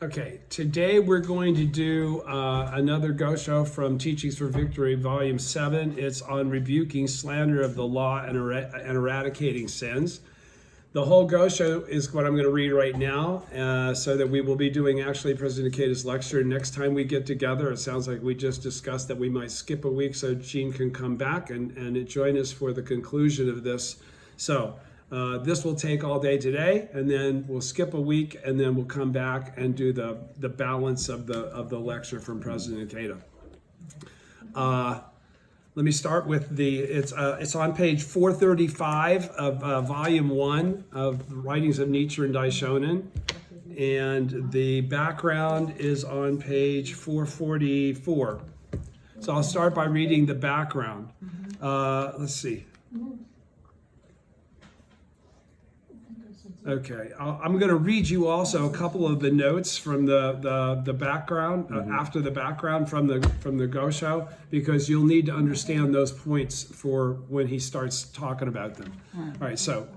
Okay, today we're going to do another Go Show from Teachings for Victory, Volume 7. It's on rebuking, slander of the law, and eradicating sins. The whole Go Show is what I'm going to read right now, so that we will be doing actually President Keita's lecture next time we get together. It sounds like we just discussed that we might skip a week so Jean can come back and join us for the conclusion of this. So this will take all day today, and then we'll skip a week, and then we'll come back and do the balance of the lecture from President Keita. Let me start with it's on page 435 of volume 1 of the Writings of Nietzsche and Daishonin, and the background is on page 444. So I'll start by reading the background. Let's see. Okay, I'm going to read you also a couple of the notes from the background, after the background from the Go Show, because you'll need to understand those points for when he starts talking about them. All right, so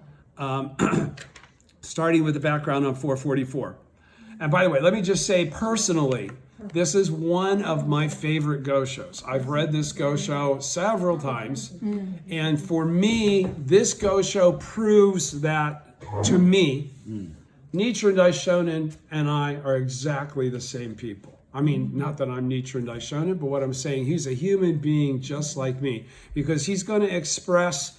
starting with the background on 444. And by the way, let me just say personally, this is one of my favorite Go Shows. I've read this Go Show several times, and for me, this Go Show proves that, to me, Nietzsche and Daishonin and I are exactly the same people. I mean, not that I'm Nietzsche and Daishonin, but what I'm saying, he's a human being just like me, because he's going to express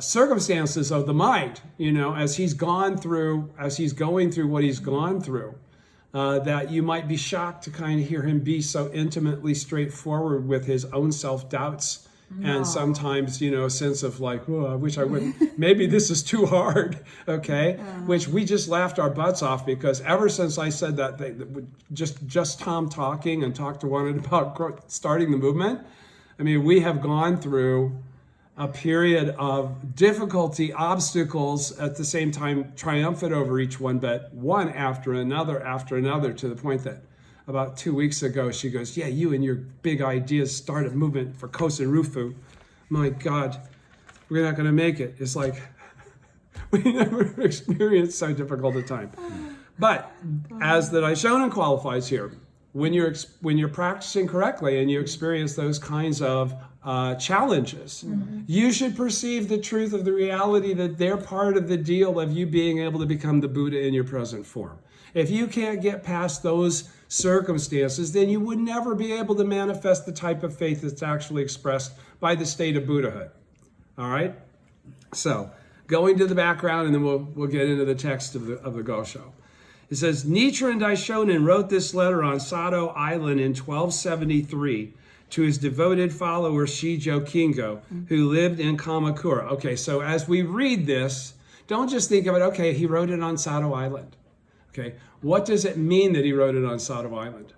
circumstances of the mind, as he's going through what he's gone through, that you might be shocked to kind of hear him be so intimately straightforward with his own self-doubts. And sometimes, a sense of like, oh, I wish I wouldn't, maybe this is too hard, okay? Which we just laughed our butts off, because ever since I said that, just Tom talking and talk to one about starting the movement, I mean, we have gone through a period of difficulty, obstacles, at the same time triumphant over each one, but one after another, to the point that about 2 weeks ago, she goes, yeah, you and your big ideas start a movement for Kosen Rufu. My God, we're not going to make it. It's like, we never experienced so difficult a time. But as the Daishonin qualifies here, when you're practicing correctly and you experience those kinds of challenges, you should perceive the truth of the reality that they're part of the deal of you being able to become the Buddha in your present form. If you can't get past those circumstances, then you would never be able to manifest the type of faith that's actually expressed by the state of Buddhahood. All right? So, going to the background, and then we'll get into the text of the Go Show. It says, Nietzsche and Daishonin wrote this letter on Sado Island in 1273 to his devoted follower Shijo Kingo, who lived in Kamakura. Okay, so as we read this, don't just think of it, okay, he wrote it on Sado Island. Okay, what does it mean that he wrote it on Sado Island?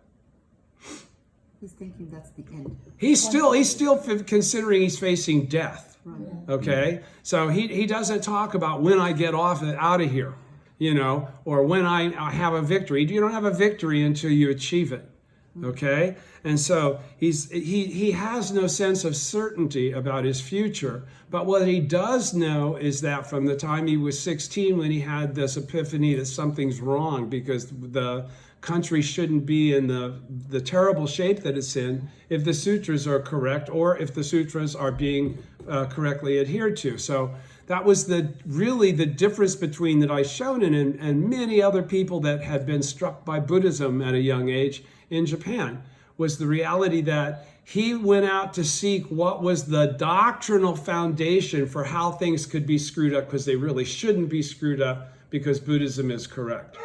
He's thinking that's the end. He's still considering he's facing death. Right. Okay, so he doesn't talk about when I get out of here, or when I have a victory. You don't have a victory until you achieve it. Okay, and so he has no sense of certainty about his future, but what he does know is that from the time he was 16, when he had this epiphany that something's wrong because the country shouldn't be in the terrible shape that it's in if the sutras are correct, or if the sutras are being correctly adhered to. So that was really the difference between the Daishonin and many other people that had been struck by Buddhism at a young age in Japan, was the reality that he went out to seek what was the doctrinal foundation for how things could be screwed up, because they really shouldn't be screwed up because Buddhism is correct.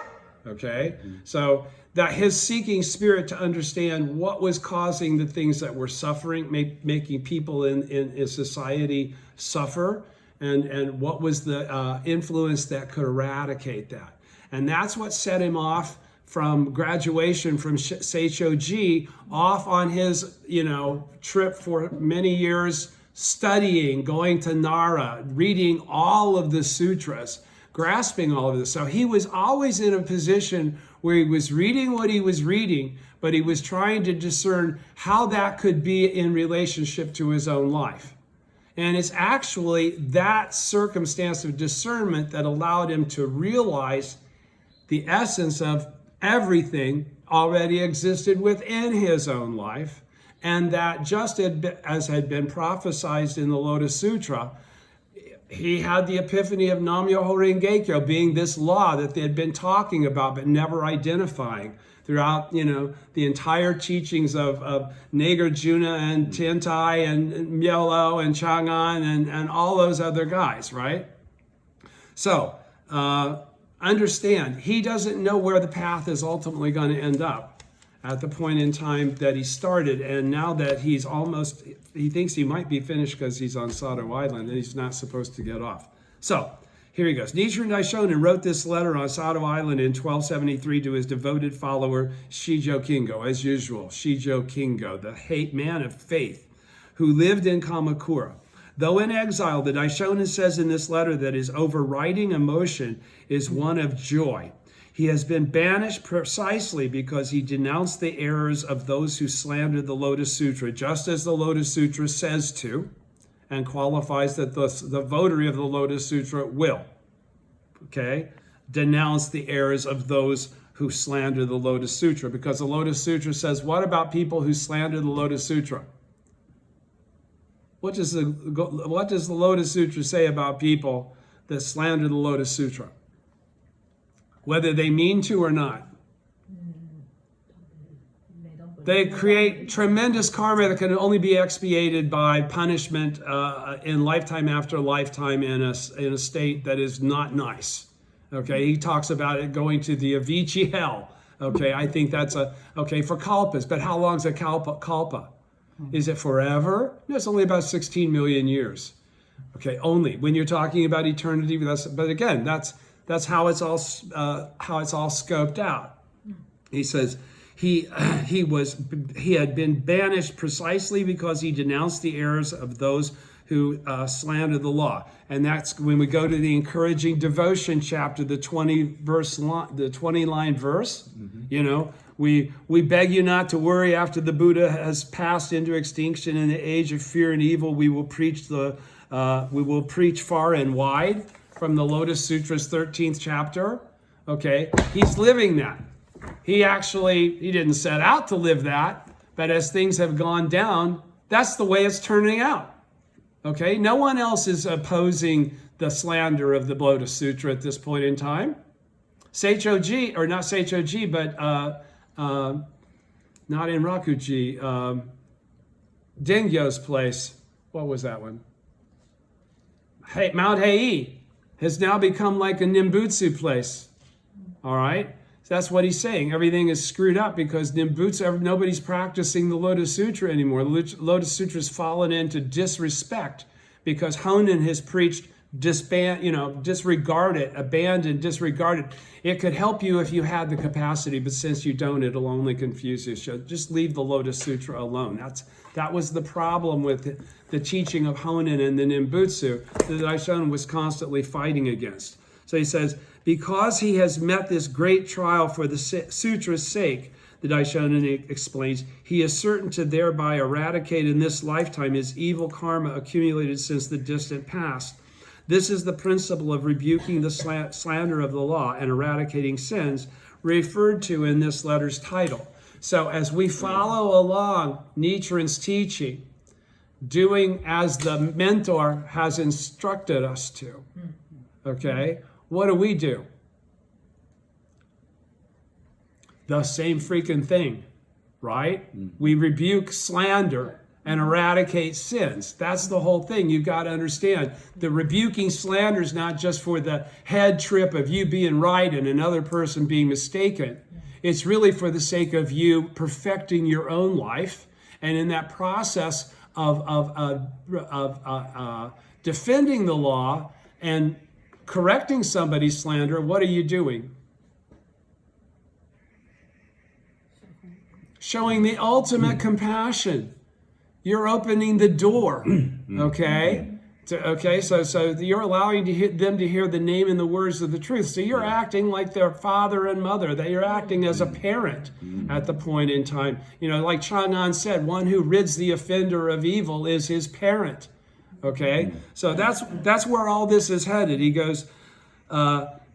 Okay? So that his seeking spirit to understand what was causing the things that were suffering, making people in society suffer, and what was the influence that could eradicate that. And that's what set him off from graduation from Seishoji, off on his, trip for many years, studying, going to Nara, reading all of the sutras, grasping all of this. So he was always in a position where he was reading what he was reading, but he was trying to discern how that could be in relationship to his own life. And it's actually that circumstance of discernment that allowed him to realize the essence of everything already existed within his own life, and that just as had been prophesied in the Lotus Sutra, he had the epiphany of Nam-myoho Renge-kyo being this law that they had been talking about but never identifying throughout, the entire teachings of Nagarjuna and Tiantai and Myelo and Chang'an and all those other guys, right? So, understand, he doesn't know where the path is ultimately going to end up at the point in time that he started. And now that he thinks he might be finished because he's on Sado Island and he's not supposed to get off. So here he goes. Nichiren Daishonin wrote this letter on Sado Island in 1273 to his devoted follower Shijo Kingo, as usual. Shijo Kingo, the man of faith, who lived in Kamakura. Though in exile, the Daishonin says in this letter that his overriding emotion is one of joy. He has been banished precisely because he denounced the errors of those who slandered the Lotus Sutra, just as the Lotus Sutra says to, and qualifies that the votary of the Lotus Sutra will, denounce the errors of those who slander the Lotus Sutra. Because the Lotus Sutra says, what about people who slander the Lotus Sutra? What does the Lotus Sutra say about people that slander the Lotus Sutra? Whether they mean to or not. They create tremendous karma that can only be expiated by punishment in lifetime after lifetime in a state that is not nice. Okay, he talks about it going to the Avicii hell. Okay, I think that's for kalpas. But how long is a kalpa? Is it forever? No, it's only about 16 million years. Okay, only when you're talking about eternity. But again, that's how it's all scoped out. He says he had been banished precisely because he denounced the errors of those who slandered the law. And that's when we go to the encouraging devotion chapter, the 20 line verse. We beg you not to worry after the Buddha has passed into extinction in the age of fear and evil. We will preach far and wide. From the Lotus Sutra's 13th chapter, he's living that. He didn't set out to live that, but as things have gone down, that's the way it's turning out. No one else is opposing the slander of the Lotus Sutra at this point in time. Seichoji, or not Seichoji, but not in Rakuji, Dengyo's place, what was that one? Mount Hei has now become like a Nimbutsu place. All right? So that's what he's saying. Everything is screwed up because Nimbutsu, nobody's practicing the Lotus Sutra anymore. The Lotus Sutra's fallen into disrespect because Honen has preached disregard it, abandon, disregard it. It could help you if you had the capacity, but since you don't, it'll only confuse you. So just leave the Lotus Sutra alone. That was the problem with the teaching of Honen and the Nimbutsu that Daishonin was constantly fighting against. So he says, because he has met this great trial for the sutra's sake, the Daishonin explains, he is certain to thereby eradicate in this lifetime his evil karma accumulated since the distant past. This is the principle of rebuking the slander of the law and eradicating sins referred to in this letter's title. So as we follow along Nichiren's teaching, doing as the mentor has instructed us to, what do? The same freaking thing, right? We rebuke slander and eradicate sins. That's the whole thing. You've got to understand. The rebuking slander is not just for the head trip of you being right and another person being mistaken. It's really for the sake of you perfecting your own life. And in that process of defending the law and correcting somebody's slander, what are you doing? Showing the ultimate compassion. You're opening the door, So you're allowing them to hear the name and the words of the truth. So you're acting like their father and mother, that you're acting as a parent at the point in time. Like Chang'an said, one who rids the offender of evil is his parent. So that's where all this is headed. He goes,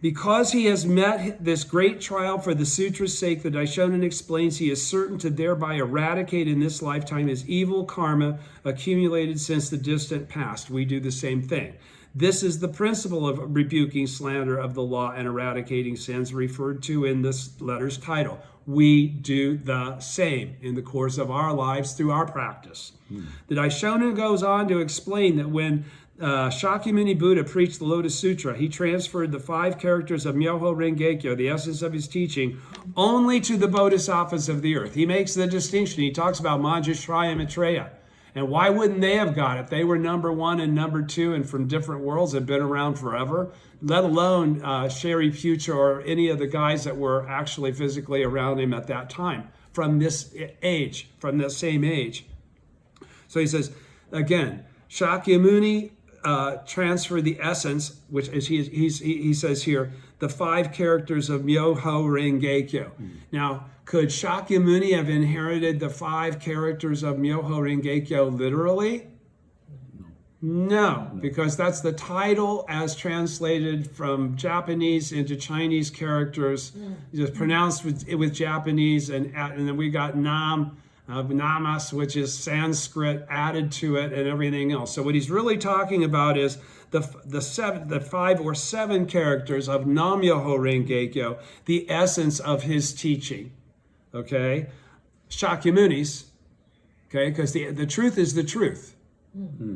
Because he has met this great trial for the sutra's sake, the Daishonin explains he is certain to thereby eradicate in this lifetime his evil karma accumulated since the distant past. We do the same thing. This is the principle of rebuking slander of the law and eradicating sins referred to in this letter's title. We do the same in the course of our lives through our practice. The Daishonin goes on to explain that when Shakyamuni Buddha preached the Lotus Sutra, he transferred the 5 characters of Myoho Renge-kyo, the essence of his teaching, only to the bodhisattvas of the earth. He makes the distinction. He talks about Manjushriya and Maitreya. And why wouldn't they have got it? They were number 1 and number 2 and from different worlds, have been around forever, let alone Sherry Future or any of the guys that were actually physically around him at that time from this age, from that same age. So he says, again, Shakyamuni transfer the essence, which is he says here, the 5 characters of Myoho Renge-kyo. Now, could Shakyamuni have inherited the 5 characters of Myoho Renge-kyo literally? No, because that's the title as translated from Japanese into Chinese characters, just pronounced with Japanese, and then we got namas, which is Sanskrit, added to it, and everything else. So what he's really talking about is the 5 or 7 characters of Nam-myoho Renge-kyo, the essence of his teaching. Okay, Shakyamuni's. Okay, because the truth is the truth.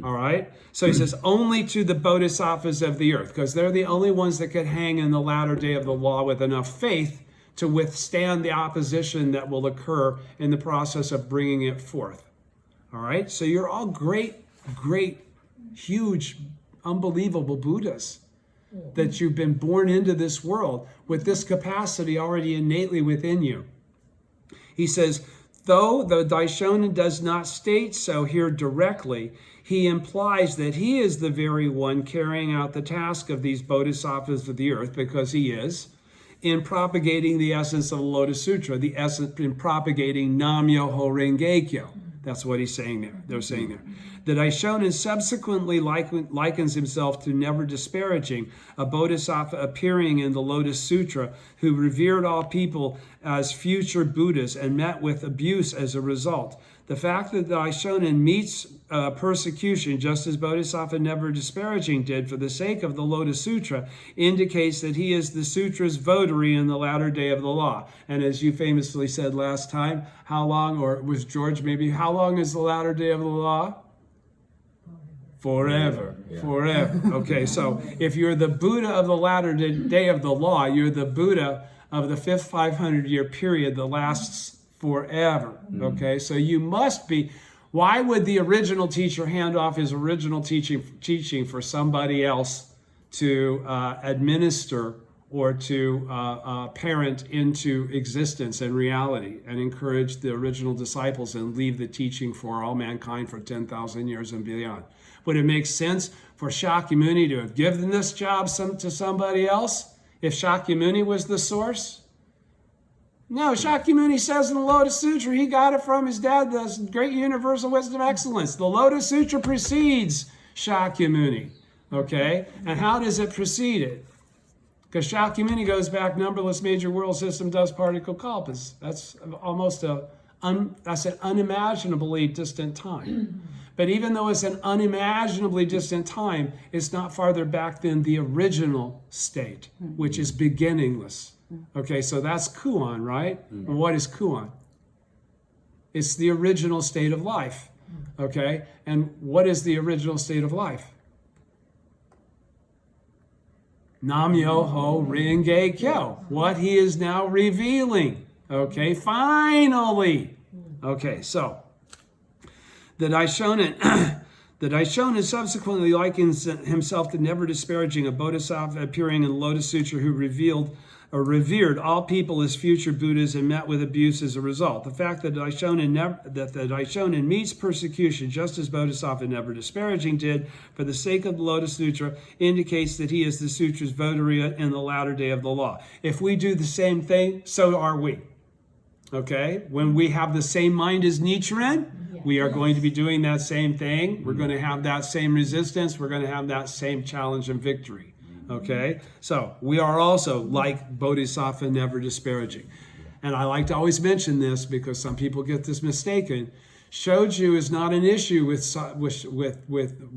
All right. So he says only to the bodhisattvas of the earth, because they're the only ones that could hang in the latter day of the law with enough faith to withstand the opposition that will occur in the process of bringing it forth. All right? So you're all great, huge, unbelievable Buddhas that you've been born into this world with this capacity already innately within you. He says, though the Daishonin does not state so here directly, he implies that he is the very one carrying out the task of these bodhisattvas of the earth, because he is, in propagating the essence of the Lotus Sutra, the essence in propagating Nam-myoho Renge-kyo. That's what he's saying there. They're saying there. The Daishonin subsequently likens himself to never disparaging, a bodhisattva appearing in the Lotus Sutra who revered all people as future Buddhas and met with abuse as a result. The fact that the Daishonin meets persecution, just as Bodhisattva Never Disparaging did for the sake of the Lotus Sutra, indicates that he is the sutra's votary in the latter day of the law. And as you famously said last time, how long, or it was George maybe, how long is the latter day of the law? Forever. Yeah. Forever. Okay, so if you're the Buddha of the latter day of the law, you're the Buddha of the 5th 500-year period that lasts forever. Okay, so you must be. Why would the original teacher hand off his original teaching for somebody else to administer or to parent into existence and reality and encourage the original disciples and leave the teaching for all mankind for 10,000 years and beyond? Would it make sense for Shakyamuni to have given this job to somebody else if Shakyamuni was the source? No, Shakyamuni says in the Lotus Sutra, he got it from his dad, the great universal wisdom excellence. The Lotus Sutra precedes Shakyamuni, okay? And how does it precede it? Because Shakyamuni goes back numberless major world system, dust particle kalpas. That's almost that's an unimaginably distant time. But even though it's an unimaginably distant time, it's not farther back than the original state, which is beginningless. Okay, so that's Kuan, right? And what is Kuan? It's the original state of life. Okay, and what is the original state of life? Nam-myoho Renge-kyo, what he is now revealing. Okay, finally. Okay, so the Daishonin subsequently likens himself to never disparaging, a bodhisattva appearing in the Lotus Sutra who revered all people as future Buddhas and met with abuse as a result. The fact that the Daishonin meets persecution, just as Bodhisattva Never Disparaging did, for the sake of the Lotus Sutra, indicates that he is the sutra's votary in the latter day of the law. If we do the same thing, so are we. Okay? When we have the same mind as Nichiren, we are going to be doing that same thing. We're going to have that same resistance. We're going to have that same challenge and victory. Okay? So we are also like Bodhisattva, never disparaging. And I like to always mention this because some people get this mistaken. Shoju is not an issue with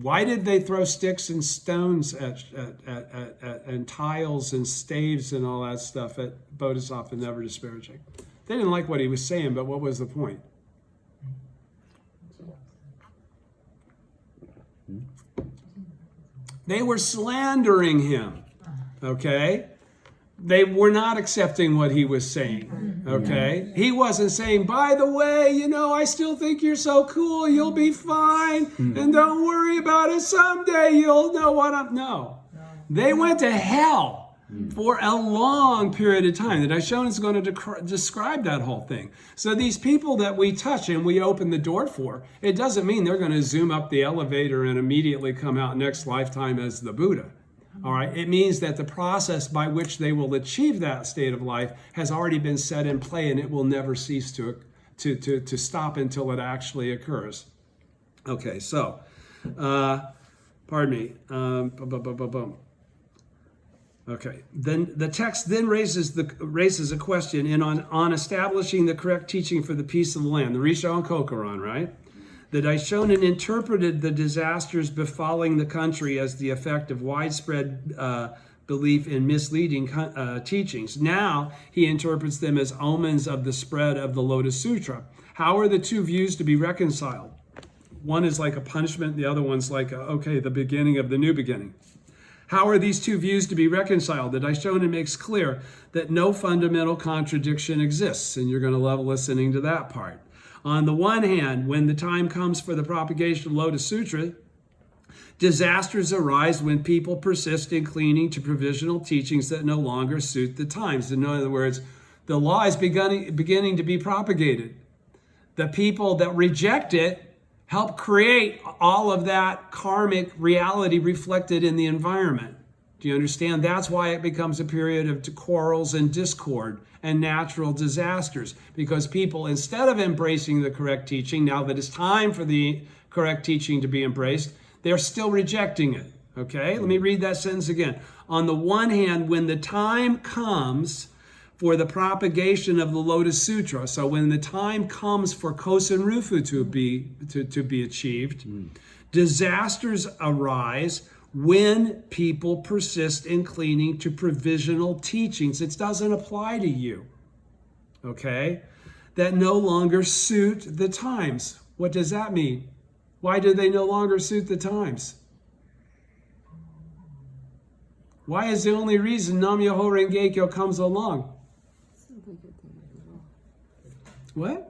why did they throw sticks and stones and tiles and staves and all that stuff at Bodhisattva, never disparaging. They didn't like what he was saying, but what was the point? They were slandering him, okay? They were not accepting what he was saying, okay? He wasn't saying, by the way, I still think you're so cool, you'll be fine, and don't worry about it, someday you'll know what I'm... No. They went to hell for a long period of time. The Daishonin is going to describe that whole thing. So these people that we touch and we open the door for, it doesn't mean they're going to zoom up the elevator and immediately come out next lifetime as the Buddha. All right. It means that the process by which they will achieve that state of life has already been set in play, and it will never cease to stop until it actually occurs. Okay. So, pardon me. Okay. Then the text then raises a question on establishing the correct teaching for the peace of the land. The Risho and Kokoron, right? The Daishonin interpreted the disasters befalling the country as the effect of widespread belief in misleading teachings. Now he interprets them as omens of the spread of the Lotus Sutra. How are the two views to be reconciled? One is like a punishment, the other one's like, the beginning of the new beginning. How are these two views to be reconciled? The Daishonin makes clear that no fundamental contradiction exists, and you're going to love listening to that part. On the one hand, when the time comes for the propagation of Lotus Sutra, disasters arise when people persist in clinging to provisional teachings that no longer suit the times. In other words, the law is beginning to be propagated. The people that reject it help create all of that karmic reality reflected in the environment. Do you understand? That's why it becomes a period of quarrels and discord and natural disasters, because people, instead of embracing the correct teaching, now that it's time for the correct teaching to be embraced, they're still rejecting it. Okay, let me read that sentence again. On the one hand, when the time comes for the propagation of the Lotus Sutra, so when the time comes for Kosen Rufu to be achieved, disasters arise when people persist in clinging to provisional teachings. It doesn't apply to you, okay, that no longer suit the times. What does that mean? Why do they no longer suit the times? Why is the only reason Nam-myoho Renge-kyo comes along? What?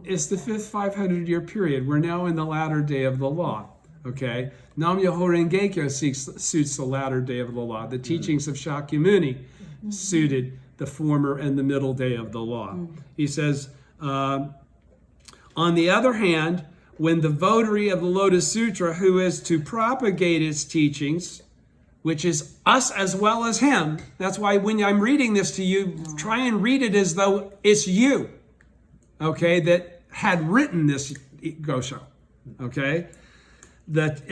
It's the fifth 500-year period. We're now in the latter day of the law. Okay? Nam-myoho Renge-kyo suits the latter day of the law. The teachings of Shakyamuni suited the former and the middle day of the law. He says, on the other hand, when the votary of the Lotus Sutra, who is to propagate its teachings, which is us as well as him. That's why when I'm reading this to you, try and read it as though it's you, okay, that had written this Gosho, okay, that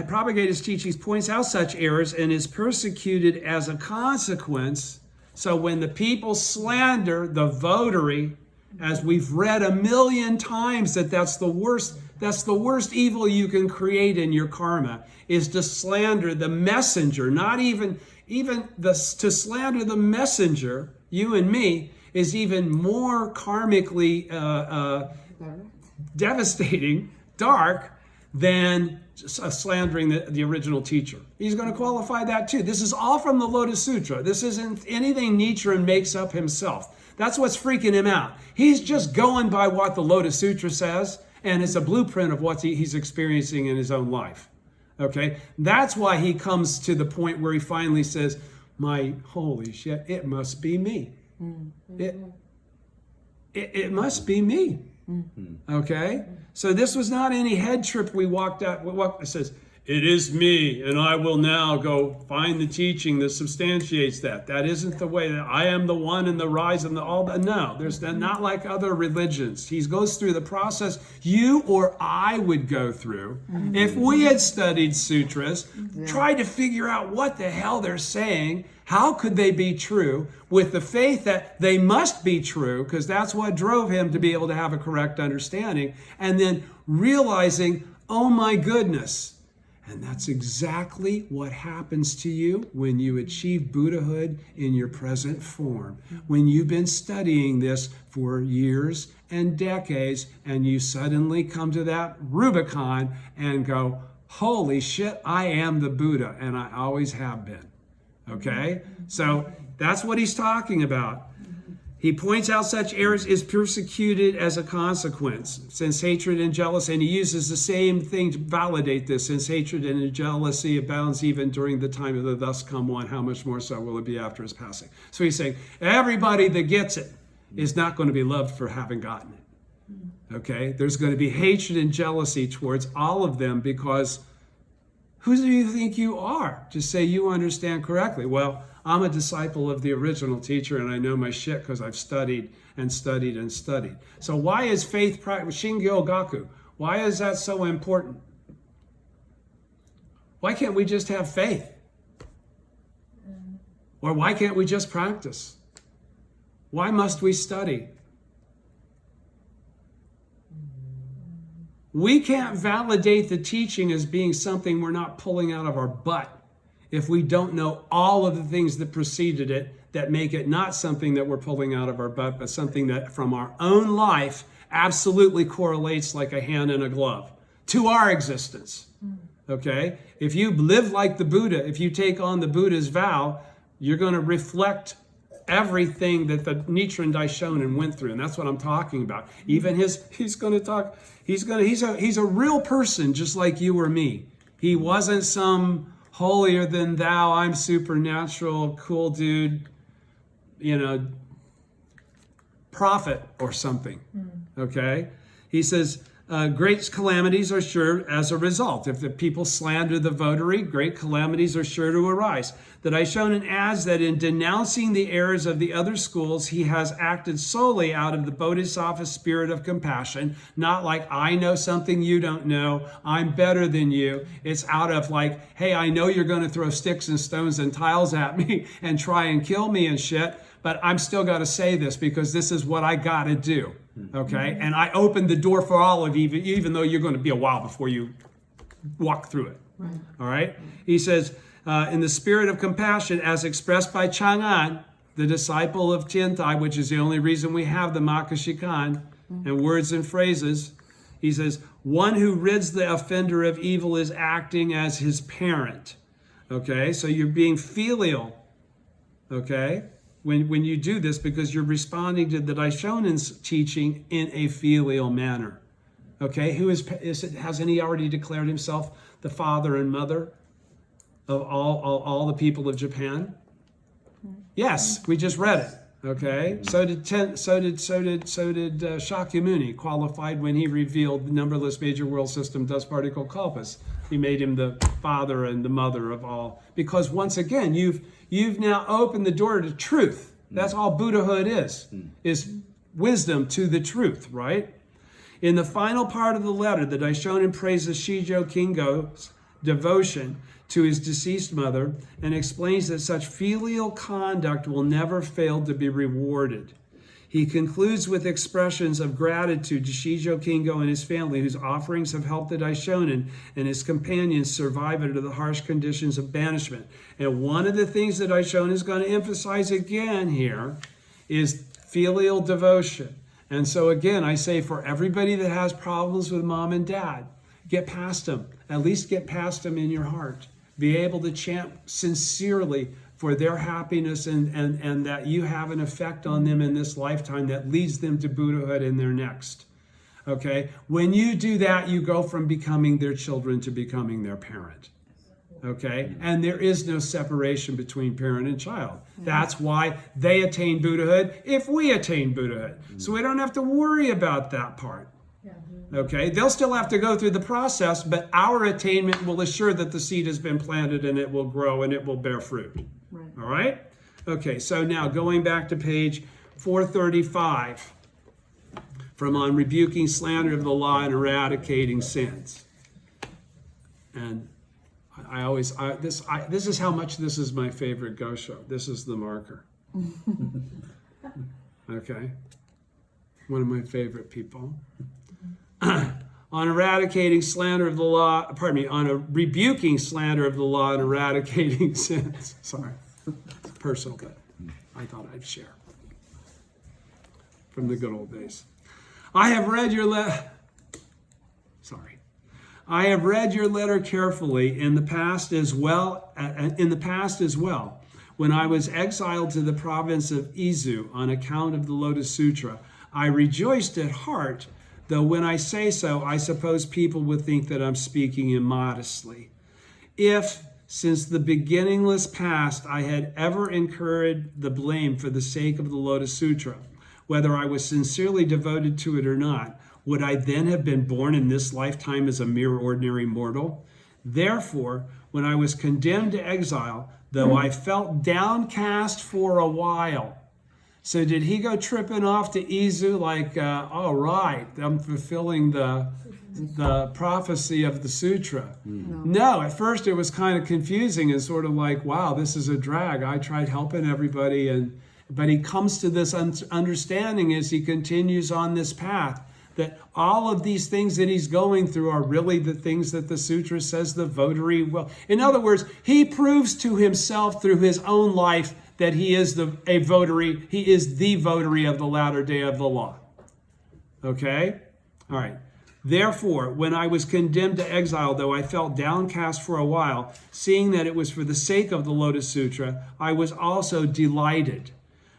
propagated his teachings, points out such errors and is persecuted as a consequence. So when the people slander the votary, as we've read 1,000,000 times, that's the worst evil you can create in your karma, is to slander the messenger. Not even to slander the messenger, you and me, is even more karmically devastating, dark, than slandering the original teacher. He's going to qualify that too. This is all from the Lotus Sutra. This isn't anything Nichiren makes up himself. That's what's freaking him out. He's just going by what the Lotus Sutra says, and it's a blueprint of what he's experiencing in his own life. Okay? That's why he comes to the point where he finally says, my holy shit, it must be me. It must be me. Okay? So this was not any head trip we walked out. It says, it is me, and I will now go find the teaching that substantiates that. That isn't the way that I am the one and the rise and the all. No, there's not like other religions. He goes through the process you or I would go through if we had studied sutras, tried to figure out what the hell they're saying. How could they be true with the faith that they must be true, because that's what drove him to be able to have a correct understanding, and then realizing, oh my goodness. And that's exactly what happens to you when you achieve Buddhahood in your present form. When you've been studying this for years and decades, and you suddenly come to that Rubicon and go, holy shit, I am the Buddha, and I always have been. Okay? So that's what he's talking about. He points out such errors is persecuted as a consequence, since hatred and jealousy, and he uses the same thing to validate this, since hatred and jealousy abounds even during the time of the thus come one, how much more so will it be after his passing? So he's saying, everybody that gets it is not going to be loved for having gotten it. Okay? There's going to be hatred and jealousy towards all of them, because who do you think you are to say you understand correctly? Well, I'm a disciple of the original teacher, and I know my shit because I've studied and studied and studied. So why is faith practice, Shingyo Gaku, why is that so important? Why can't we just have faith? Or why can't we just practice? Why must we study? We can't validate the teaching as being something we're not pulling out of our butt if we don't know all of the things that preceded it that make it not something that we're pulling out of our butt, but something that from our own life absolutely correlates like a hand in a glove to our existence. Okay? If you live like the Buddha, if you take on the Buddha's vow, you're going to reflect everything that the Nichiren Daishonin went through, and that's what I'm talking about. Even he's a real person just like you or me. He wasn't some holier than thou, I'm supernatural, cool dude, prophet or something. Okay? He says, great calamities are sure as a result. If the people slander the votary, great calamities are sure to arise. The Daishonin adds that in denouncing the errors of the other schools, he has acted solely out of the Bodhisattva spirit of compassion, not like, I know something you don't know, I'm better than you. It's out of like, hey, I know you're going to throw sticks and stones and tiles at me and try and kill me and shit, but I'm still got to say this because this is what I got to do. Okay? And I opened the door for all of you, even though you're going to be a while before you walk through it. Right. All right? He says, in the spirit of compassion, as expressed by Chang'an, the disciple of Tiantai, which is the only reason we have the Makashikan and words and phrases, he says, one who rids the offender of evil is acting as his parent. Okay? So you're being filial. Okay? When you do this, because you're responding to the Daishonin's teaching in a filial manner. Okay, hasn't he already declared himself the father and mother of all the people of Japan? Yes, we just read it. Okay, so did Shakyamuni, qualified when he revealed the numberless major world system dust particle kalpas. He made him the father and the mother of all, because once again you've now opened the door to truth. That's all Buddhahood is wisdom to the truth, right? In the final part of the letter, the Daishonin praises Shijo Kingo's devotion to his deceased mother and explains that such filial conduct will never fail to be rewarded. He concludes with expressions of gratitude to Shijo Kingo and his family, whose offerings have helped the Daishonin and his companions survive under the harsh conditions of banishment. And one of the things that Daishonin is going to emphasize again here is filial devotion. And so again, I say for everybody that has problems with mom and dad, get past them. At least get past them in your heart. Be able to chant sincerely for their happiness and that you have an effect on them in this lifetime that leads them to Buddhahood in their next. Okay? When you do that, you go from becoming their children to becoming their parent. Okay? And there is no separation between parent and child. That's why they attain Buddhahood if we attain Buddhahood. So we don't have to worry about that part. Okay, they'll still have to go through the process, but our attainment will assure that the seed has been planted and it will grow and it will bear fruit. Right. All right? Okay, so now going back to page 435 from on Rebuking, Slander of the Law, and Eradicating Sins. And this is how much this is my favorite Go show. This is the marker. Okay? One of my favorite people. On eradicating slander of the law, on rebuking slander of the law and eradicating sins. Sorry, it's personal, but I thought I'd share from the good old days. I have read your letter carefully in the past as well. When I was exiled to the province of Izu on account of the Lotus Sutra, I rejoiced at heart. Though when I say so, I suppose people would think that I'm speaking immodestly. If, since the beginningless past, I had ever incurred the blame for the sake of the Lotus Sutra, whether I was sincerely devoted to it or not, would I then have been born in this lifetime as a mere ordinary mortal? Therefore, when I was condemned to exile, though I felt downcast for a while. So did he go tripping off to Izu like, all right, I'm fulfilling the prophecy of the sutra? No, at first it was kind of confusing and sort of like, wow, this is a drag. I tried helping everybody, but he comes to this understanding as he continues on this path that all of these things that he's going through are really the things that the sutra says the votary will. In other words, he proves to himself through his own life that he is a votary. He is the votary of the latter day of the law. Okay? All right. Therefore, when I was condemned to exile, though I felt downcast for a while, seeing that it was for the sake of the Lotus Sutra, I was also delighted.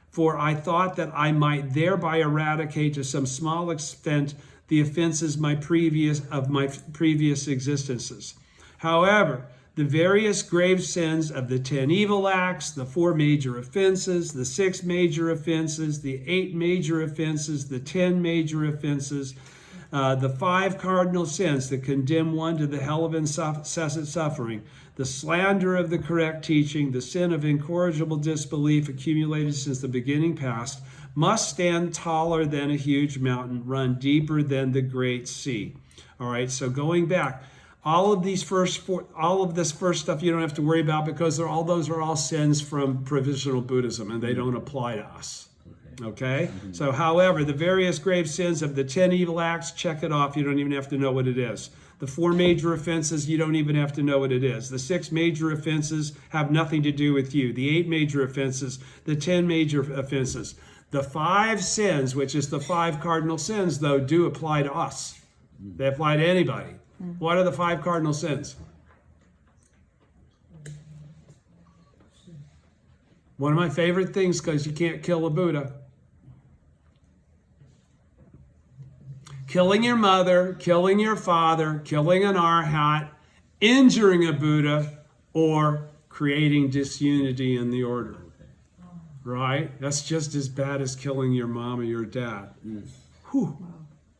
For I thought that I might thereby eradicate to some small extent the offenses of my previous existences. However, the various grave sins of the 10 evil acts, the 4 major offenses, the 6 major offenses, the 8 major offenses, the 10 major offenses, the 5 cardinal sins that condemn one to the hell of incessant suffering, the slander of the correct teaching, the sin of incorrigible disbelief accumulated since the beginning past, must stand taller than a huge mountain, run deeper than the great sea. All right, so going back, all of this first stuff you don't have to worry about because those are all sins from provisional Buddhism and they don't apply to us. Okay? So, however, the various grave sins of the 10 evil acts, check it off. You don't even have to know what it is. The 4 major offenses, you don't even have to know what it is. The 6 major offenses have nothing to do with you. The 8 major offenses, the 10 major offenses. The 5 sins, which is the 5 cardinal sins, though, do apply to us. They apply to anybody. What are the 5 cardinal sins? One of my favorite things, because you can't kill a Buddha. Killing your mother, killing your father, killing an arhat, injuring a Buddha, or creating disunity in the order. Right? That's just as bad as killing your mom or your dad. Whew.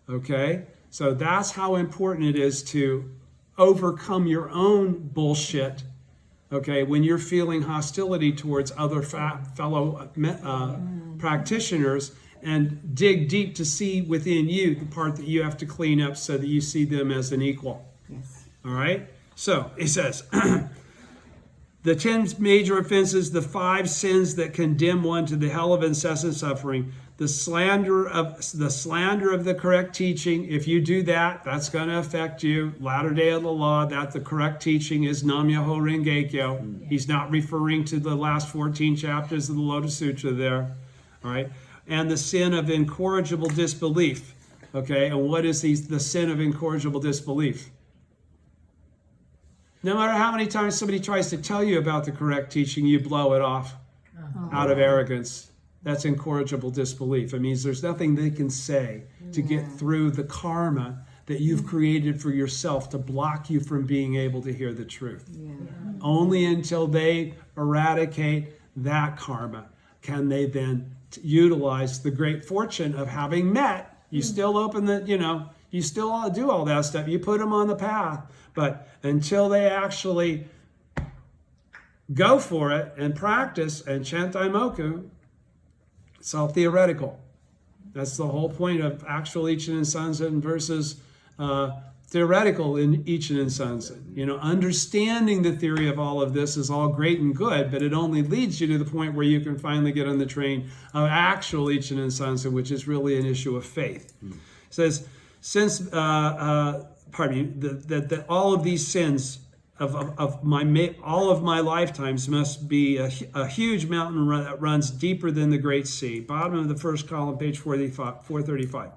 Okay? So that's how important it is to overcome your own bullshit, okay, when you're feeling hostility towards other fellow practitioners, and dig deep to see within you the part that you have to clean up so that you see them as an equal. Yes. All right? So it says, the 10 major offenses, the 5 sins that condemn one to the hell of incessant suffering, the slander of the correct teaching. If you do that, that's going to affect you. Latter day of the law, that the correct teaching is Nam-myoho Renge-kyo. He's not referring to the last 14 chapters of the Lotus Sutra there. All right? And the sin of incorrigible disbelief. Okay? And what is the sin of incorrigible disbelief? No matter how many times somebody tries to tell you about the correct teaching, you blow it off out of arrogance. That's incorrigible disbelief. It means there's nothing they can say to get through the karma that you've created for yourself to block you from being able to hear the truth. Yeah. Only until they eradicate that karma can they then utilize the great fortune of having met. You still open the, You still all do all that stuff. You put them on the path. But until they actually go for it and practice and chantai moku, it's all theoretical. That's the whole point of actual Ichinen Sanzen versus theoretical in Ichinen Sanzen. You know, understanding the theory of all of this is all great and good, but it only leads you to the point where you can finally get on the train of actual Ichinen Sanzen, which is really an issue of faith. It says, since, that all of these sins of all of my lifetimes must be a huge mountain that runs deeper than the great sea. Bottom of the first column, page 435.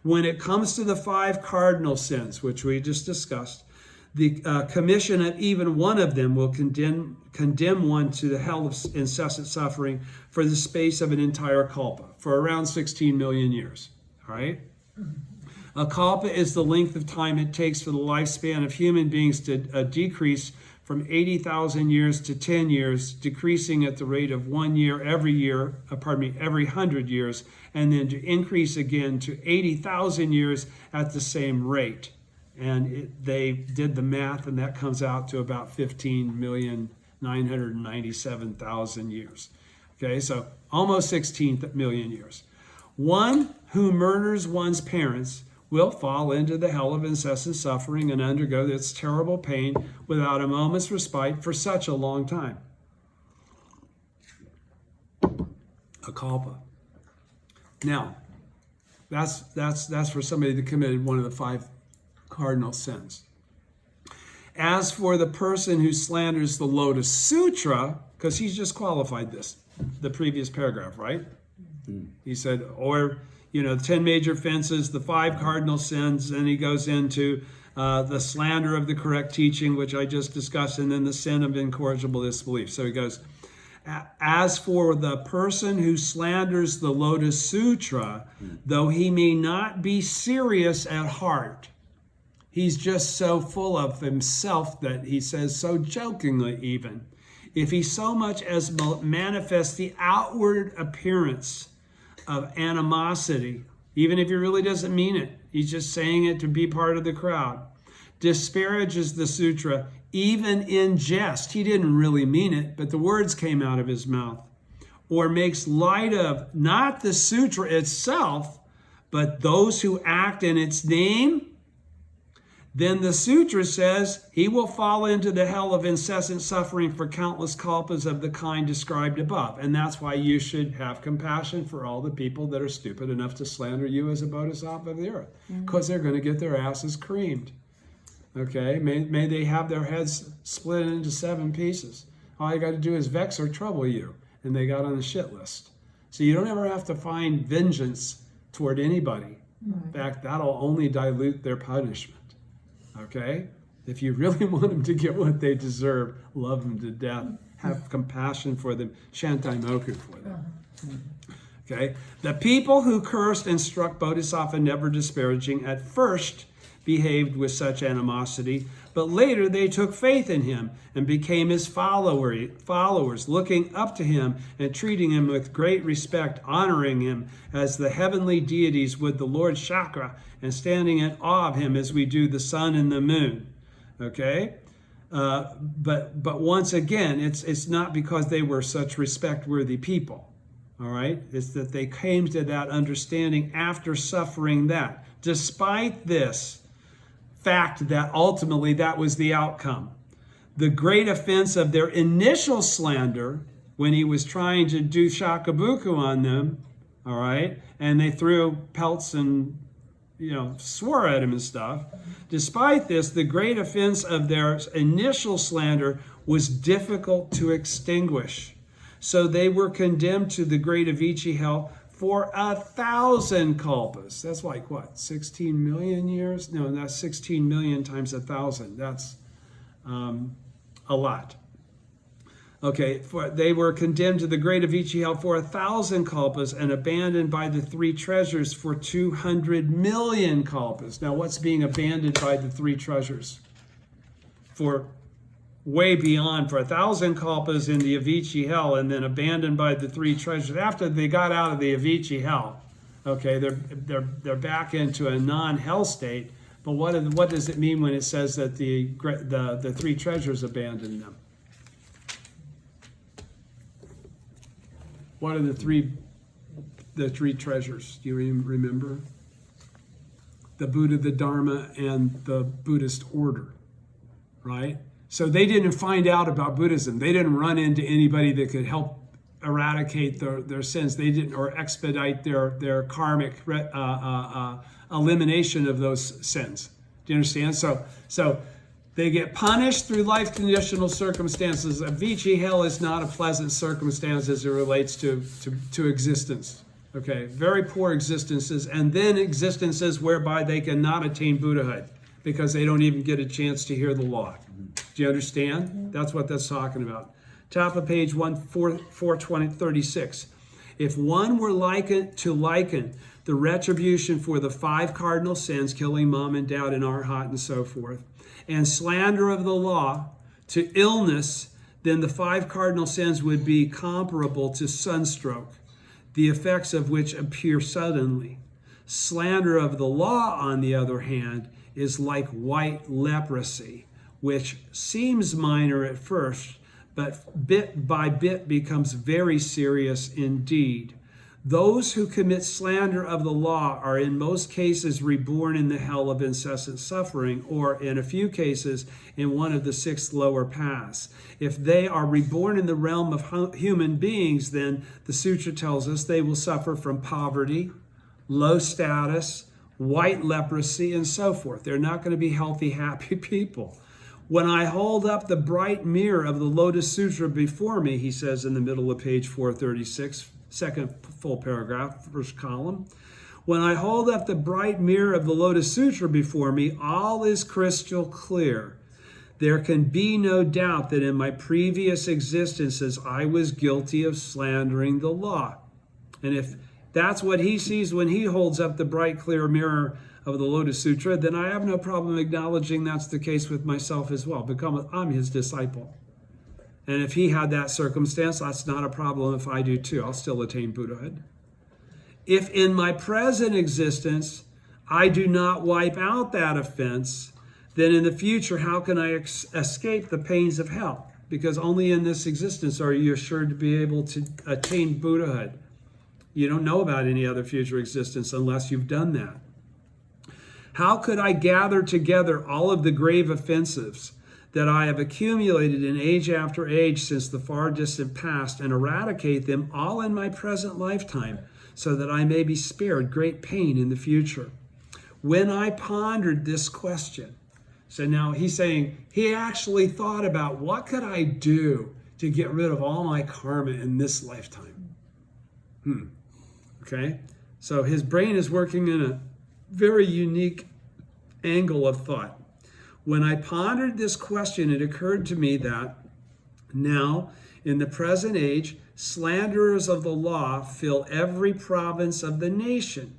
When it comes to the 5 cardinal sins, which we just discussed, the commission of even one of them will condemn one to the hell of incessant suffering for the space of an entire kalpa, for around 16 million years. All right? A kalpa is the length of time it takes for the lifespan of human beings to decrease from 80,000 years to 10 years, decreasing at the rate of 1 year every 100 years, and then to increase again to 80,000 years at the same rate. And they did the math, and that comes out to about 15,997,000 years. Okay, so almost 16 million years. One who murders one's parents will fall into the hell of incessant suffering and undergo its terrible pain without a moment's respite for such a long time. A kalpa. Now, that's for somebody that committed one of the 5 cardinal sins. As for the person who slanders the Lotus Sutra, because he's just qualified this, the previous paragraph, right? He said, or, you know, the 10 major offenses, the 5 cardinal sins, and he goes into the slander of the correct teaching, which I just discussed, and then the sin of incorrigible disbelief. So he goes, as for the person who slanders the Lotus Sutra, though he may not be serious at heart, he's just so full of himself that he says so jokingly even, if he so much as manifests the outward appearance of animosity, even if he really doesn't mean it, he's just saying it to be part of the crowd, disparages the sutra, even in jest, he didn't really mean it, but the words came out of his mouth, or makes light of not the sutra itself, but those who act in its name, then the sutra says he will fall into the hell of incessant suffering for countless kalpas of the kind described above. And that's why you should have compassion for all the people that are stupid enough to slander you as a bodhisattva of the earth, because they're going to get their asses creamed. Okay, may they have their heads split into 7 pieces. All you got to do is vex or trouble you, and they got on the shit list. So you don't ever have to find vengeance toward anybody. In fact, that'll only dilute their punishment. Okay? If you really want them to get what they deserve, love them to death, have compassion for them, chantai moku for them. Okay? The people who cursed and struck Bodhisattva never disparaging at first behaved with such animosity, but later they took faith in him and became his followers, looking up to him and treating him with great respect, honoring him as the heavenly deities would the Lord Chakra, and standing in awe of him as we do the sun and the moon. Okay? But once again, it's not because they were such respect-worthy people. All right? It's that they came to that understanding after suffering that. Despite this fact that ultimately that was the outcome, the great offense of their initial slander when he was trying to do shakabuku on them, all right, and they threw pelts and, you know, swore at him and stuff. Despite this, the great offense of their initial slander was difficult to extinguish. So they were condemned to the great Avicii hell for 1,000 kalpas. That's like what, 16 million years? No, that's 16 million times 1,000. That's a lot. Okay, they were condemned to the great Avicii hell for 1,000 kalpas and abandoned by the 3 treasures for 200 million kalpas. Now, what's being abandoned by the 3 treasures? For way beyond, for 1,000 kalpas in the Avicii hell, and then abandoned by the 3 treasures after they got out of the Avicii hell. Okay, they're back into a non-hell state. But what does it mean when it says that the three treasures abandoned them? What are the three treasures? Do you remember? The Buddha, the Dharma, and the Buddhist order, right? So they didn't find out about Buddhism. They didn't run into anybody that could help eradicate their sins. They didn't, or expedite their karmic elimination of those sins. Do you understand? So they get punished through life conditional circumstances. Avicii hell is not a pleasant circumstance as it relates to existence. Okay, very poor existences, and then existences whereby they cannot attain Buddhahood because they don't even get a chance to hear the law. Do you understand? That's what that's talking about. Top of page 436. If one were liken the retribution for the 5 cardinal sins, killing mom and dad and arhat and so forth, and slander of the law to illness, then the 5 cardinal sins would be comparable to sunstroke, the effects of which appear suddenly. Slander of the law, on the other hand, is like white leprosy, which seems minor at first, but bit by bit becomes very serious indeed. Those who commit slander of the law are in most cases reborn in the hell of incessant suffering, or in a few cases in one of the 6 lower paths. If they are reborn in the realm of human beings, then the sutra tells us they will suffer from poverty, low status, white leprosy, and so forth. They're not going to be healthy, happy people. When I hold up the bright mirror of the Lotus Sutra before me, he says in the middle of page 436, second full paragraph, first column. When I hold up the bright mirror of the Lotus Sutra before me, all is crystal clear. There can be no doubt that in my previous existences, I was guilty of slandering the law. And if that's what he sees when he holds up the bright, clear mirror of the Lotus Sutra, then I have no problem acknowledging that's the case with myself as well. I'm his disciple. And if he had that circumstance, that's not a problem if I do too. I'll still attain Buddhahood. If in my present existence I do not wipe out that offense, then in the future, how can I escape the pains of hell? Because only in this existence are you assured to be able to attain Buddhahood. You don't know about any other future existence unless you've done that. How could I gather together all of the grave offenses that I have accumulated in age after age since the far distant past and eradicate them all in my present lifetime so that I may be spared great pain in the future? When I pondered this question, so now he's saying he actually thought about what could I do to get rid of all my karma in this lifetime? Okay, so his brain is working in a very unique angle of thought. When I pondered this question, it occurred to me that now, in the present age, slanderers of the law fill every province of the nation.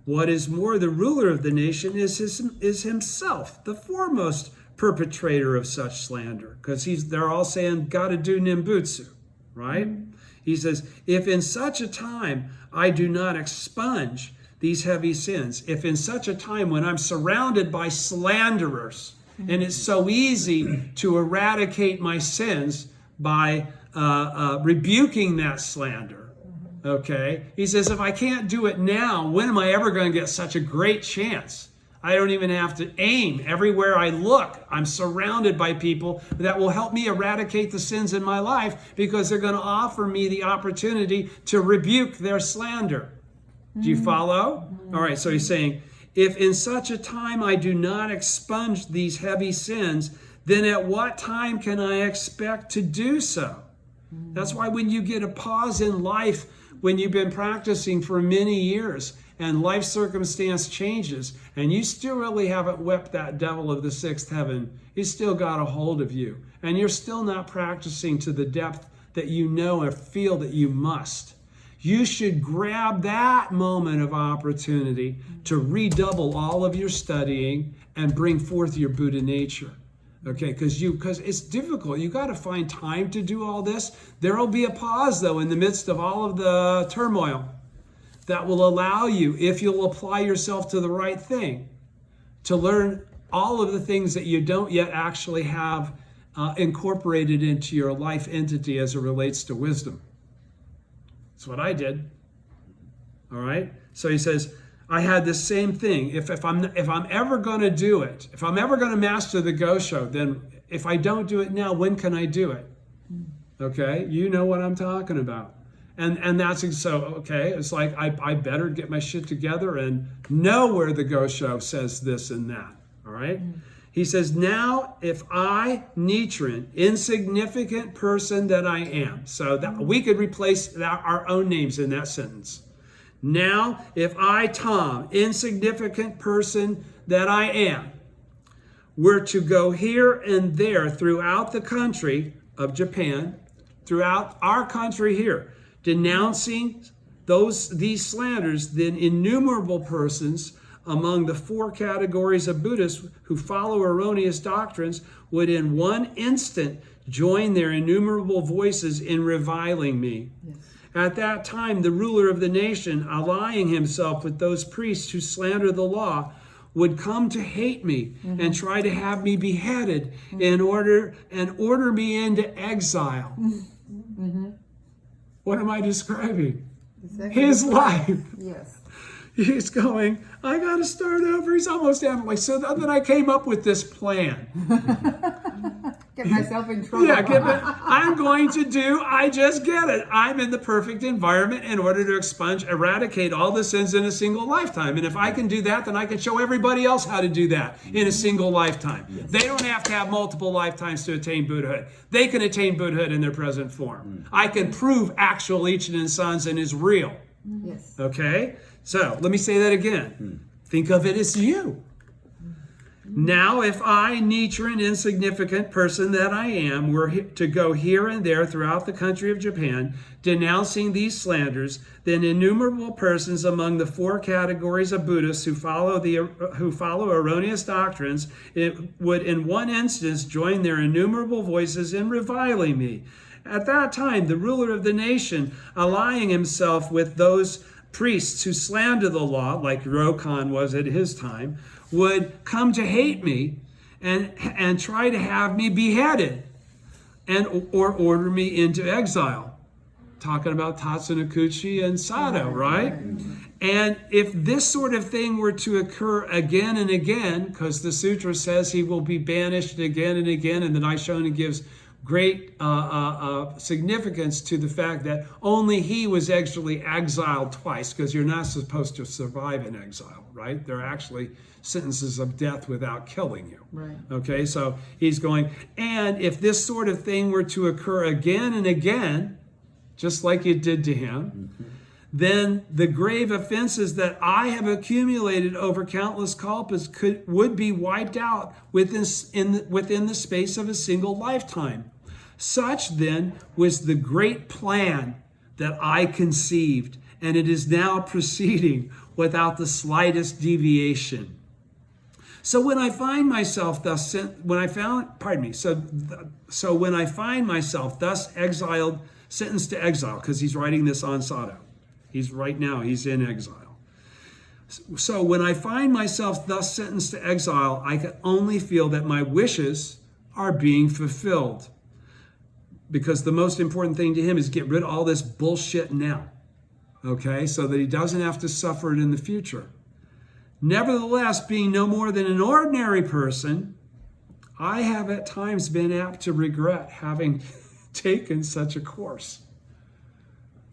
What is more, the ruler of the nation is himself, the foremost perpetrator of such slander, because they're all saying, gotta do nimbutsu, right? He says, if in such a time I do not expunge these heavy sins, if in such a time when I'm surrounded by slanderers, and it's so easy to eradicate my sins by rebuking that slander, okay? He says, if I can't do it now, when am I ever going to get such a great chance? I don't even have to aim. Everywhere I look, I'm surrounded by people that will help me eradicate the sins in my life because they're going to offer me the opportunity to rebuke their slander. Do you follow? All right, so he's saying, if in such a time I do not expunge these heavy sins, then at what time can I expect to do so? That's why when you get a pause in life, when you've been practicing for many years and life circumstance changes, and you still really haven't whipped that devil of the 6th heaven, he's still got a hold of you, and you're still not practicing to the depth that you know or feel that you must. You should grab that moment of opportunity to redouble all of your studying and bring forth your Buddha nature. Okay, because it's difficult. You got to find time to do all this. There will be a pause, though, in the midst of all of the turmoil. that will allow you, if you'll apply yourself to the right thing, to learn all of the things that you don't yet actually have incorporated into your life entity as it relates to wisdom. That's what I did. All right? So he says, I had the same thing. If I'm ever going to do it, if I'm ever going to master the Gosho, then if I don't do it now, when can I do it? Okay? You know what I'm talking about. And that's so, okay, it's like I better get my shit together and know where the Gosho says this and that. All right? He says, now if I, Nichiren, insignificant person that I am. So that we could replace our own names in that sentence. Now, if I, Tom, insignificant person that I am, were to go here and there throughout the country of Japan, throughout our country here, denouncing these slanders, then innumerable persons among the 4 categories of Buddhists who follow erroneous doctrines would in one instant join their innumerable voices in reviling me. Yes. At that time, the ruler of the nation, allying himself with those priests who slander the law, would come to hate me and try to have me beheaded and order me into exile. What am I describing? Exactly. His life. Yes. He's going, I got to start over. He's almost Emily. So then I came up with this plan. Get myself in trouble. Yeah, I'm going to do, I just get it. I'm in the perfect environment in order to eradicate all the sins in a single lifetime. And if I can do that, then I can show everybody else how to do that in a single lifetime. Yes. They don't have to have multiple lifetimes to attain Buddhahood. They can attain Buddhahood in their present form. I can prove actual Ichinen Sanzen is real. Yes. Okay? So let me say that again. Think of it as you. Now, if I, Nichiren, insignificant person that I am, were to go here and there throughout the country of Japan, denouncing these slanders, then innumerable persons among the 4 categories of Buddhists who follow erroneous doctrines would in one instance join their innumerable voices in reviling me. At that time, the ruler of the nation, allying himself with those priests who slander the law, like Rokan was at his time, would come to hate me and try to have me beheaded or order me into exile. Talking about Tatsunokuchi and Sado, right? And if this sort of thing were to occur again and again, because the sutra says he will be banished again and again, and the Daishonin gives great significance to the fact that only he was actually exiled twice, because you're not supposed to survive in exile, right? They're actually sentences of death without killing you. Right. Okay, so he's going, and if this sort of thing were to occur again and again, just like it did to him, then the grave offenses that I have accumulated over countless kalpas would be wiped out within the space of a single lifetime. Such then was the great plan that I conceived, and it is now proceeding without the slightest deviation. So when I find myself thus exiled, sentenced to exile, because he's writing this on Sado. He's in exile. So when I find myself thus sentenced to exile, I can only feel that my wishes are being fulfilled. Because the most important thing to him is get rid of all this bullshit now. Okay? So that he doesn't have to suffer it in the future. Nevertheless, being no more than an ordinary person, I have at times been apt to regret having taken such a course.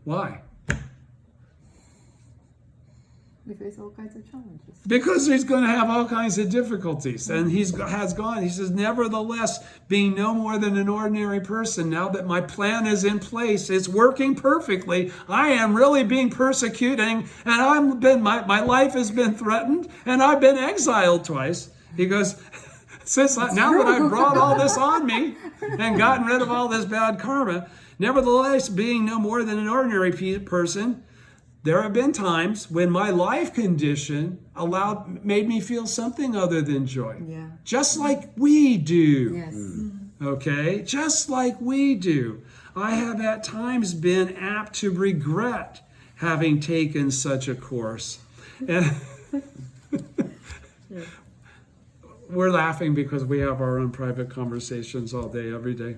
Why? We face all kinds of challenges. Because he's going to have all kinds of difficulties. And he says, nevertheless, being no more than an ordinary person, now that my plan is in place, it's working perfectly, I am really being persecuting, and my life has been threatened, and I've been exiled twice. He goes, now that I've brought all this on me and gotten rid of all this bad karma, nevertheless, being no more than an ordinary person, there have been times when my life condition made me feel something other than joy. Yeah. Just like we do. Yes. Okay? Just like we do. I have at times been apt to regret having taken such a course. And we're laughing because we have our own private conversations all day, every day.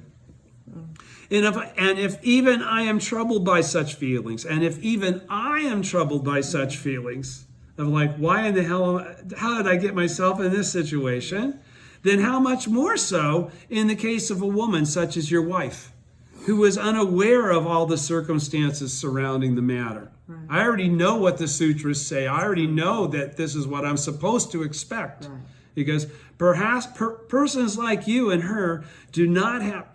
And if even I am troubled by such feelings, and if even I am troubled by such feelings of like, why in the hell, how did I get myself in this situation? Then how much more so in the case of a woman such as your wife, who was unaware of all the circumstances surrounding the matter. Right. I already know what the sutras say. I already know that this is what I'm supposed to expect. Right. Because perhaps persons like you and her do not have,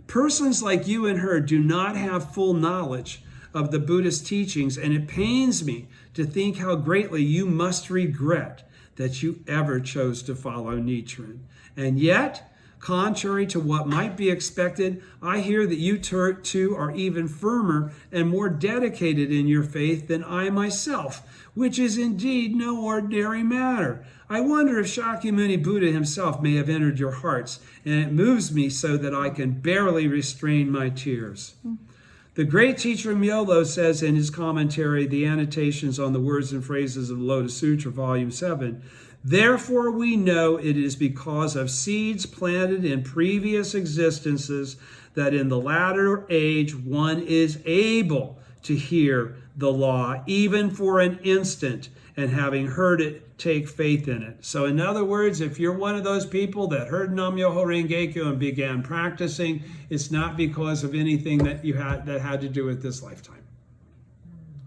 persons like you and her do not have full knowledge of the Buddhist teachings, and it pains me to think how greatly you must regret that you ever chose to follow Nichiren. And yet, contrary to what might be expected, I hear that you two are even firmer and more dedicated in your faith than I myself, which is indeed no ordinary matter. I wonder if Shakyamuni Buddha himself may have entered your hearts, and it moves me so that I can barely restrain my tears. The great teacher Myolo says in his commentary, The Annotations on the Words and Phrases of the Lotus Sutra, Volume 7, therefore we know it is because of seeds planted in previous existences that in the latter age one is able to hear the law, even for an instant, and having heard it, take faith in it. So in other words, if you're one of those people that heard Nam-myoho Renge-kyo and began practicing, it's not because of anything that you had that had to do with this lifetime.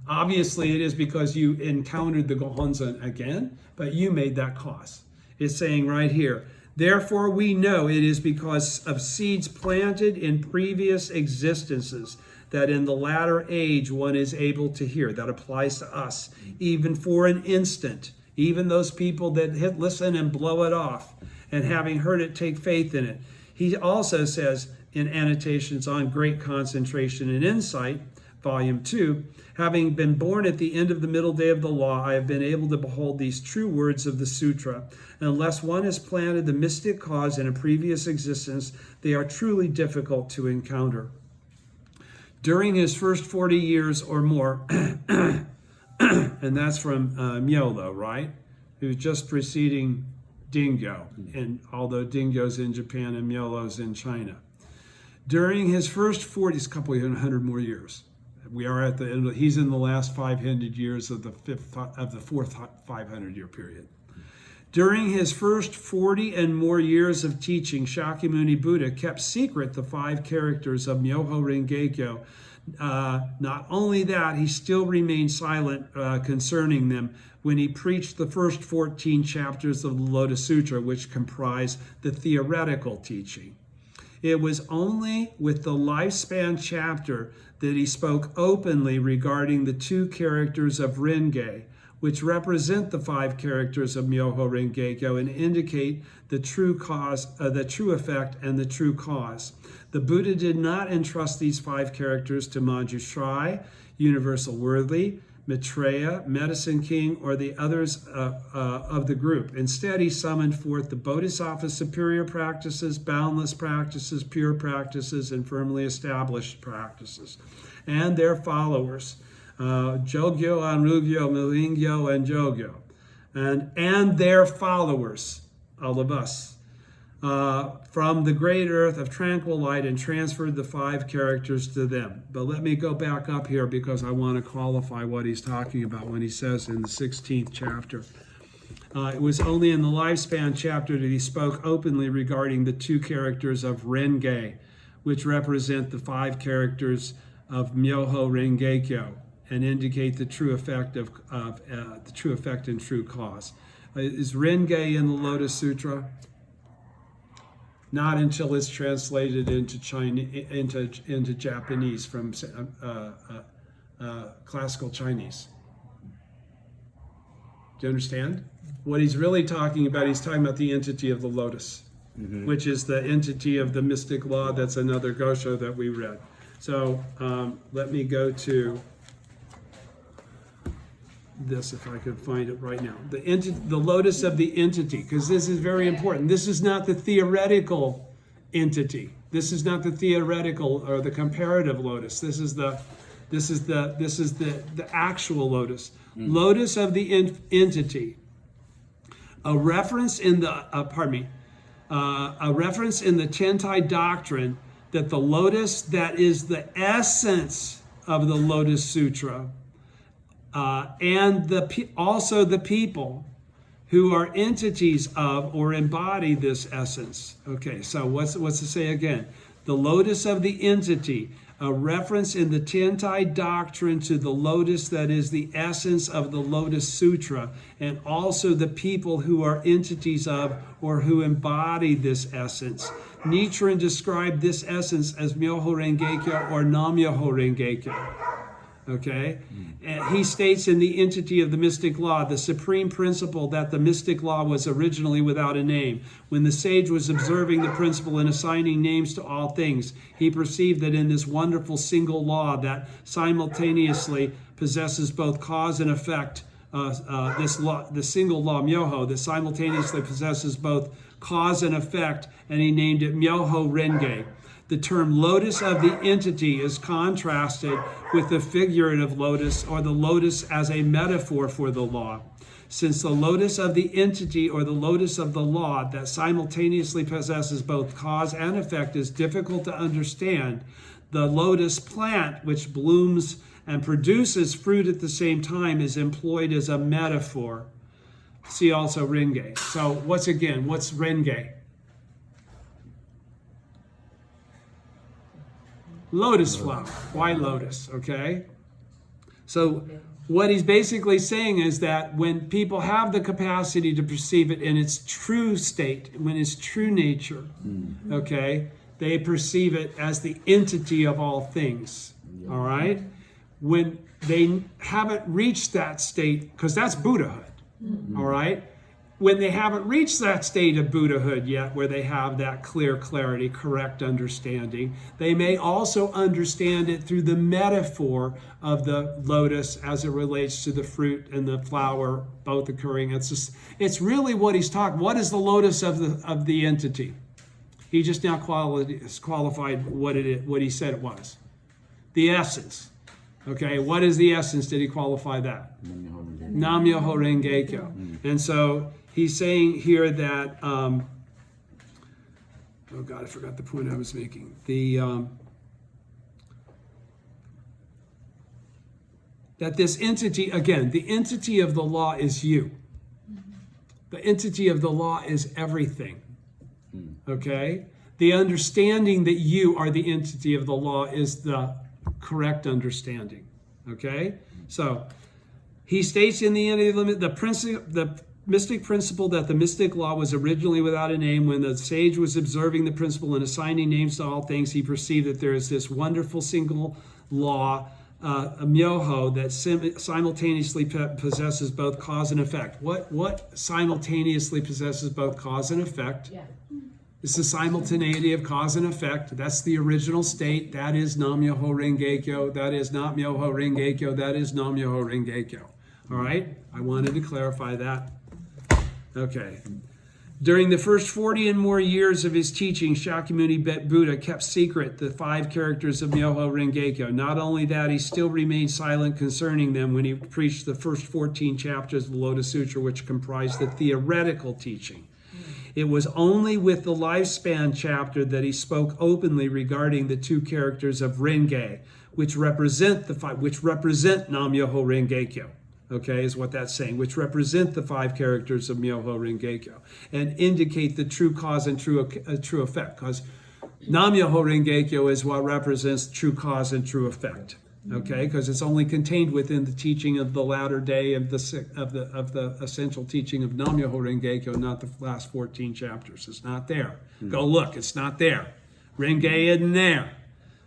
Obviously, it is because you encountered the Gohonzon again, but you made that cause. It's saying right here, therefore we know it is because of seeds planted in previous existences that in the latter age one is able to hear. That applies to us, even for an instant. Even those people that listen and blow it off, and having heard it, take faith in it. He also says in Annotations on Great Concentration and Insight, Volume 2, having been born at the end of the middle day of the law, I have been able to behold these true words of the sutra. Unless one has planted the mystic cause in a previous existence, they are truly difficult to encounter. During his first 40 years or more, and that's from Myolo, right? Who's just preceding Dingo, and although Dingo's in Japan and Myolo's in China. During his first 40, it's a couple of 100 more years. We are at the end. He's in the last 500 years of the fourth 500-year period. During his first 40 and more years of teaching, Shakyamuni Buddha kept secret the 5 characters of Myoho Renge-kyo. Not only that, he still remained silent concerning them when he preached the first 14 chapters of the Lotus Sutra, which comprise the theoretical teaching. It was only with the lifespan chapter that he spoke openly regarding the 2 characters of Renge, which represent the 5 characters of Myoho Renge-kyo and indicate the true cause, the true effect, and the true cause. The Buddha did not entrust these 5 characters to Manjushri, Universal Worthy, Maitreya, Medicine King, or the others of the group. Instead, he summoned forth the Bodhisattva superior practices, boundless practices, pure practices, and firmly established practices, and their followers, Jogyo, Anrugyo, Milingyo, and Jogyo, and their followers, all of us, from the great earth of tranquil light, and transferred the 5 characters to them. But let me go back up here because I want to qualify what he's talking about when he says in the 16th chapter. It was only in the lifespan chapter that he spoke openly regarding the 2 characters of Renge, which represent the 5 characters of Myoho Renge-kyo and indicate the true effect of the true effect and true cause. Is Renge in the Lotus Sutra? Not until it's translated into Chinese, into Japanese from classical Chinese. Do you understand? What he's really talking about, he's talking about the entity of the lotus, which is the entity of the mystic law. That's another Gosho that we read. So let me go to this if I could find it right now. The lotus of the entity, because this is very important. This is not the theoretical entity. This is not the theoretical or the comparative lotus. This is the This is the actual lotus. Lotus of the entity. A reference in the a reference in the Chentai doctrine that the lotus that is the essence of the Lotus Sutra, and also the people who are entities of or embody this essence. Okay, so what's to say again? The lotus of the entity, a reference in the Chentai doctrine to the lotus that is the essence of the Lotus Sutra, and also the people who are entities of or who embody this essence. Nichiren described this essence as Myoho Rengekyo or Nam-myoho Rengekyo. Okay? And he states in the entity of the mystic law, the supreme principle that the mystic law was originally without a name. When the sage was observing the principle and assigning names to all things, he perceived that in this wonderful single law that simultaneously possesses both cause and effect, the single law, Myoho, that simultaneously possesses both cause and effect, and he named it Myoho Renge. The term lotus of the entity is contrasted with the figurative lotus, or the lotus as a metaphor for the law. Since the lotus of the entity or the lotus of the law that simultaneously possesses both cause and effect is difficult to understand, the lotus plant, which blooms and produces fruit at the same time, is employed as a metaphor. See also Renge. So what's Renge? Lotus flower. Why lotus? Okay. So what he's basically saying is that when people have the capacity to perceive it in its true state, when its true nature, okay, they perceive it as the entity of all things. All right. When they haven't reached that state, because that's Buddhahood. All right. When they haven't reached that state of Buddhahood yet, where they have that clear clarity, correct understanding, they may also understand it through the metaphor of the lotus as it relates to the fruit and the flower, both occurring. It's really what he's talking. What is the lotus of the entity? He just now qualified what he said it was. The essence. Okay, what is the essence? Did he qualify that? Nam-myoho Renge-kyo. And so he's saying here that, oh God, I forgot the point I was making. That this entity, again, the entity of the law is you. The entity of the law is everything. Okay? The understanding that you are the entity of the law is the correct understanding. Okay? So, he states in the end of the limit, the mystic principle that the mystic law was originally without a name. When the sage was observing the principle and assigning names to all things, he perceived that there is this wonderful single law, a myoho, that simultaneously possesses both cause and effect. What simultaneously possesses both cause and effect? Yeah. It's the simultaneity of cause and effect. That's the original state. That is Nam-myoho Renge-kyo. That is not Myoho Renge-kyo. That is Nam-myoho Renge-kyo. All right? I wanted to clarify that. Okay. During the first 40 and more years of his teaching, Shakyamuni Buddha kept secret the 5 characters of Myoho Renge-kyo. Not only that, he still remained silent concerning them when he preached the first 14 chapters of the Lotus Sutra, which comprised the theoretical teaching. It was only with the lifespan chapter that he spoke openly regarding the 2 characters of Renge, which represent Nam-myoho Renge-kyo. Okay, is what that's saying, which represent the 5 characters of Myoho Renge-kyo and indicate the true cause and true effect. Because Nam-myoho Renge-kyo is what represents true cause and true effect. Okay, because it's only contained within the teaching of the latter day of the essential teaching of Nam-myoho Renge-kyo, not the last 14 chapters. It's not there. Go look, it's not there. Renge isn't there.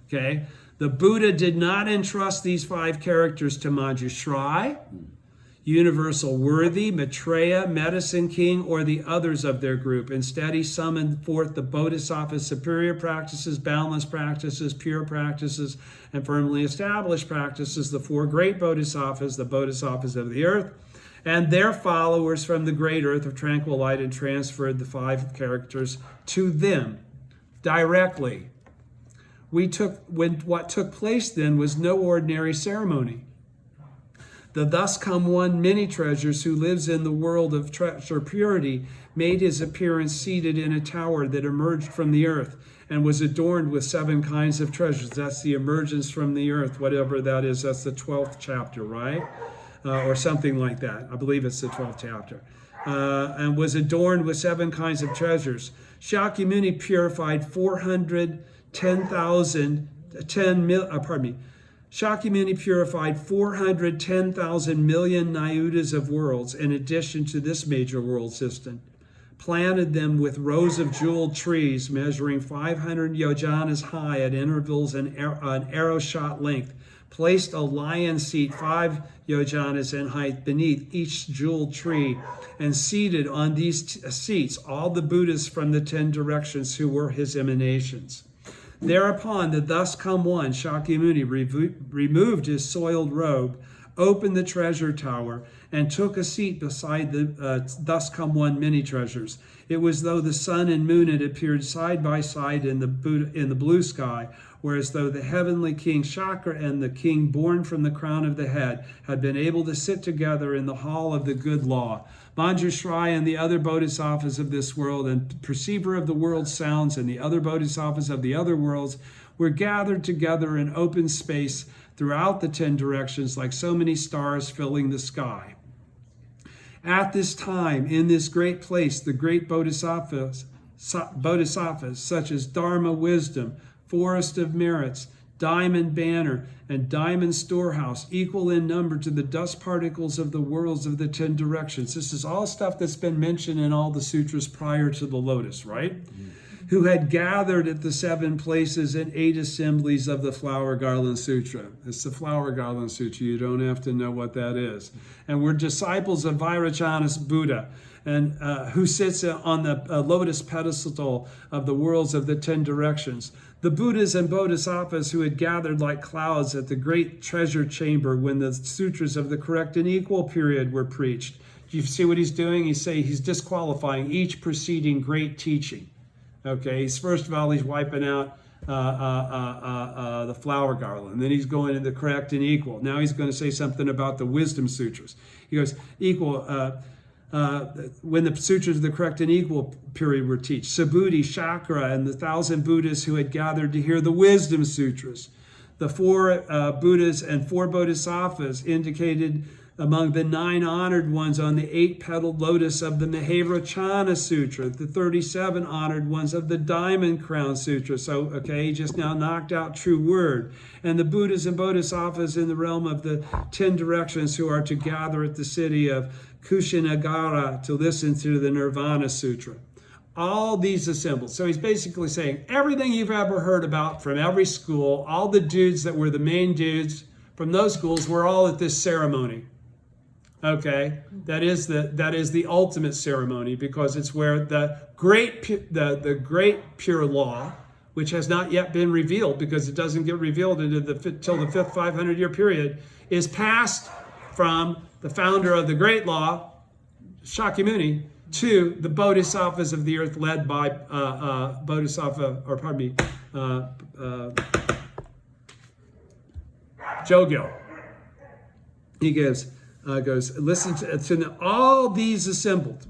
Okay, the Buddha did not entrust these 5 characters to Manjushri, Universal Worthy, Maitreya, Medicine King, or the others of their group. Instead, he summoned forth the Bodhisattva's superior practices, boundless practices, pure practices, and firmly established practices, the 4 great Bodhisattvas, the Bodhisattvas of the earth, and their followers from the great earth of tranquil light, and transferred the 5 characters to them directly. what took place then was no ordinary ceremony. The thus come one many treasures who lives in the world of treasure purity made his appearance seated in a tower that emerged from the earth and was adorned with 7 kinds of treasures. That's the emergence from the earth, whatever that is. That's the 12th chapter, right? Or something like that. I believe it's the 12th chapter. And was adorned with 7 kinds of treasures. Shakyamuni purified 410,000 million nayutas of worlds in addition to this major world system, planted them with rows of jeweled trees measuring 500 yojanas high at intervals an arrow shot length, placed a lion seat 5 yojanas in height beneath each jeweled tree, and seated on these seats all the Buddhas from the 10 directions who were his emanations. Thereupon the thus come one, Shakyamuni, removed his soiled robe, opened the treasure tower, and took a seat beside the thus come one many treasures. It was though the sun and moon had appeared side by side in the blue sky, whereas though the heavenly king Shakra and the king born from the crown of the head had been able to sit together in the hall of the good law. Manjushri and the other bodhisattvas of this world and perceiver of the world's sounds and the other bodhisattvas of the other worlds were gathered together in open space throughout the 10 directions like so many stars filling the sky. At this time, in this great place, the great bodhisattvas such as Dharma Wisdom, Forest of Merits, Diamond Banner, and Diamond Storehouse, equal in number to the dust particles of the worlds of the 10 directions. This is all stuff that's been mentioned in all the sutras prior to the lotus, right? Who had gathered at the 7 places and 8 assemblies of the Flower Garland Sutra. It's the Flower Garland Sutra. You don't have to know what that is. And we're disciples of Vairocana Buddha, and who sits on the lotus pedestal of the worlds of the 10 directions. The Buddhas and Bodhisattvas who had gathered like clouds at the great treasure chamber when the sutras of the correct and equal period were preached. Do you see what he's doing? He's disqualifying each preceding great teaching. Okay, first of all, he's wiping out the Flower Garland. Then he's going to the correct and equal. Now he's going to say something about the Wisdom Sutras. He goes, equal... when the sutras of the correct and equal period were taught, Subhuti, Shakra, and the 1,000 Buddhas who had gathered to hear the Wisdom Sutras. The 4 Buddhas and 4 Bodhisattvas indicated among the 9 honored ones on the 8-petaled lotus of the Mahavrochana Sutra, the 37 honored ones of the Diamond Crown Sutra. So, okay, he just now knocked out true word. And the Buddhas and Bodhisattvas in the realm of the 10 directions who are to gather at the city of Kushinagara to listen to the Nirvana Sutra. All these assembled. So he's basically saying everything you've ever heard about from every school, all the dudes that were the main dudes from those schools were all at this ceremony. Okay, that is the ultimate ceremony, because it's where the great pure law, which has not yet been revealed because it doesn't get revealed till the 5th 500-year period, is passed from the founder of the great law, Shakyamuni, to the bodhisattvas of the earth led by Jogyo. He goes, listen to all these assembled.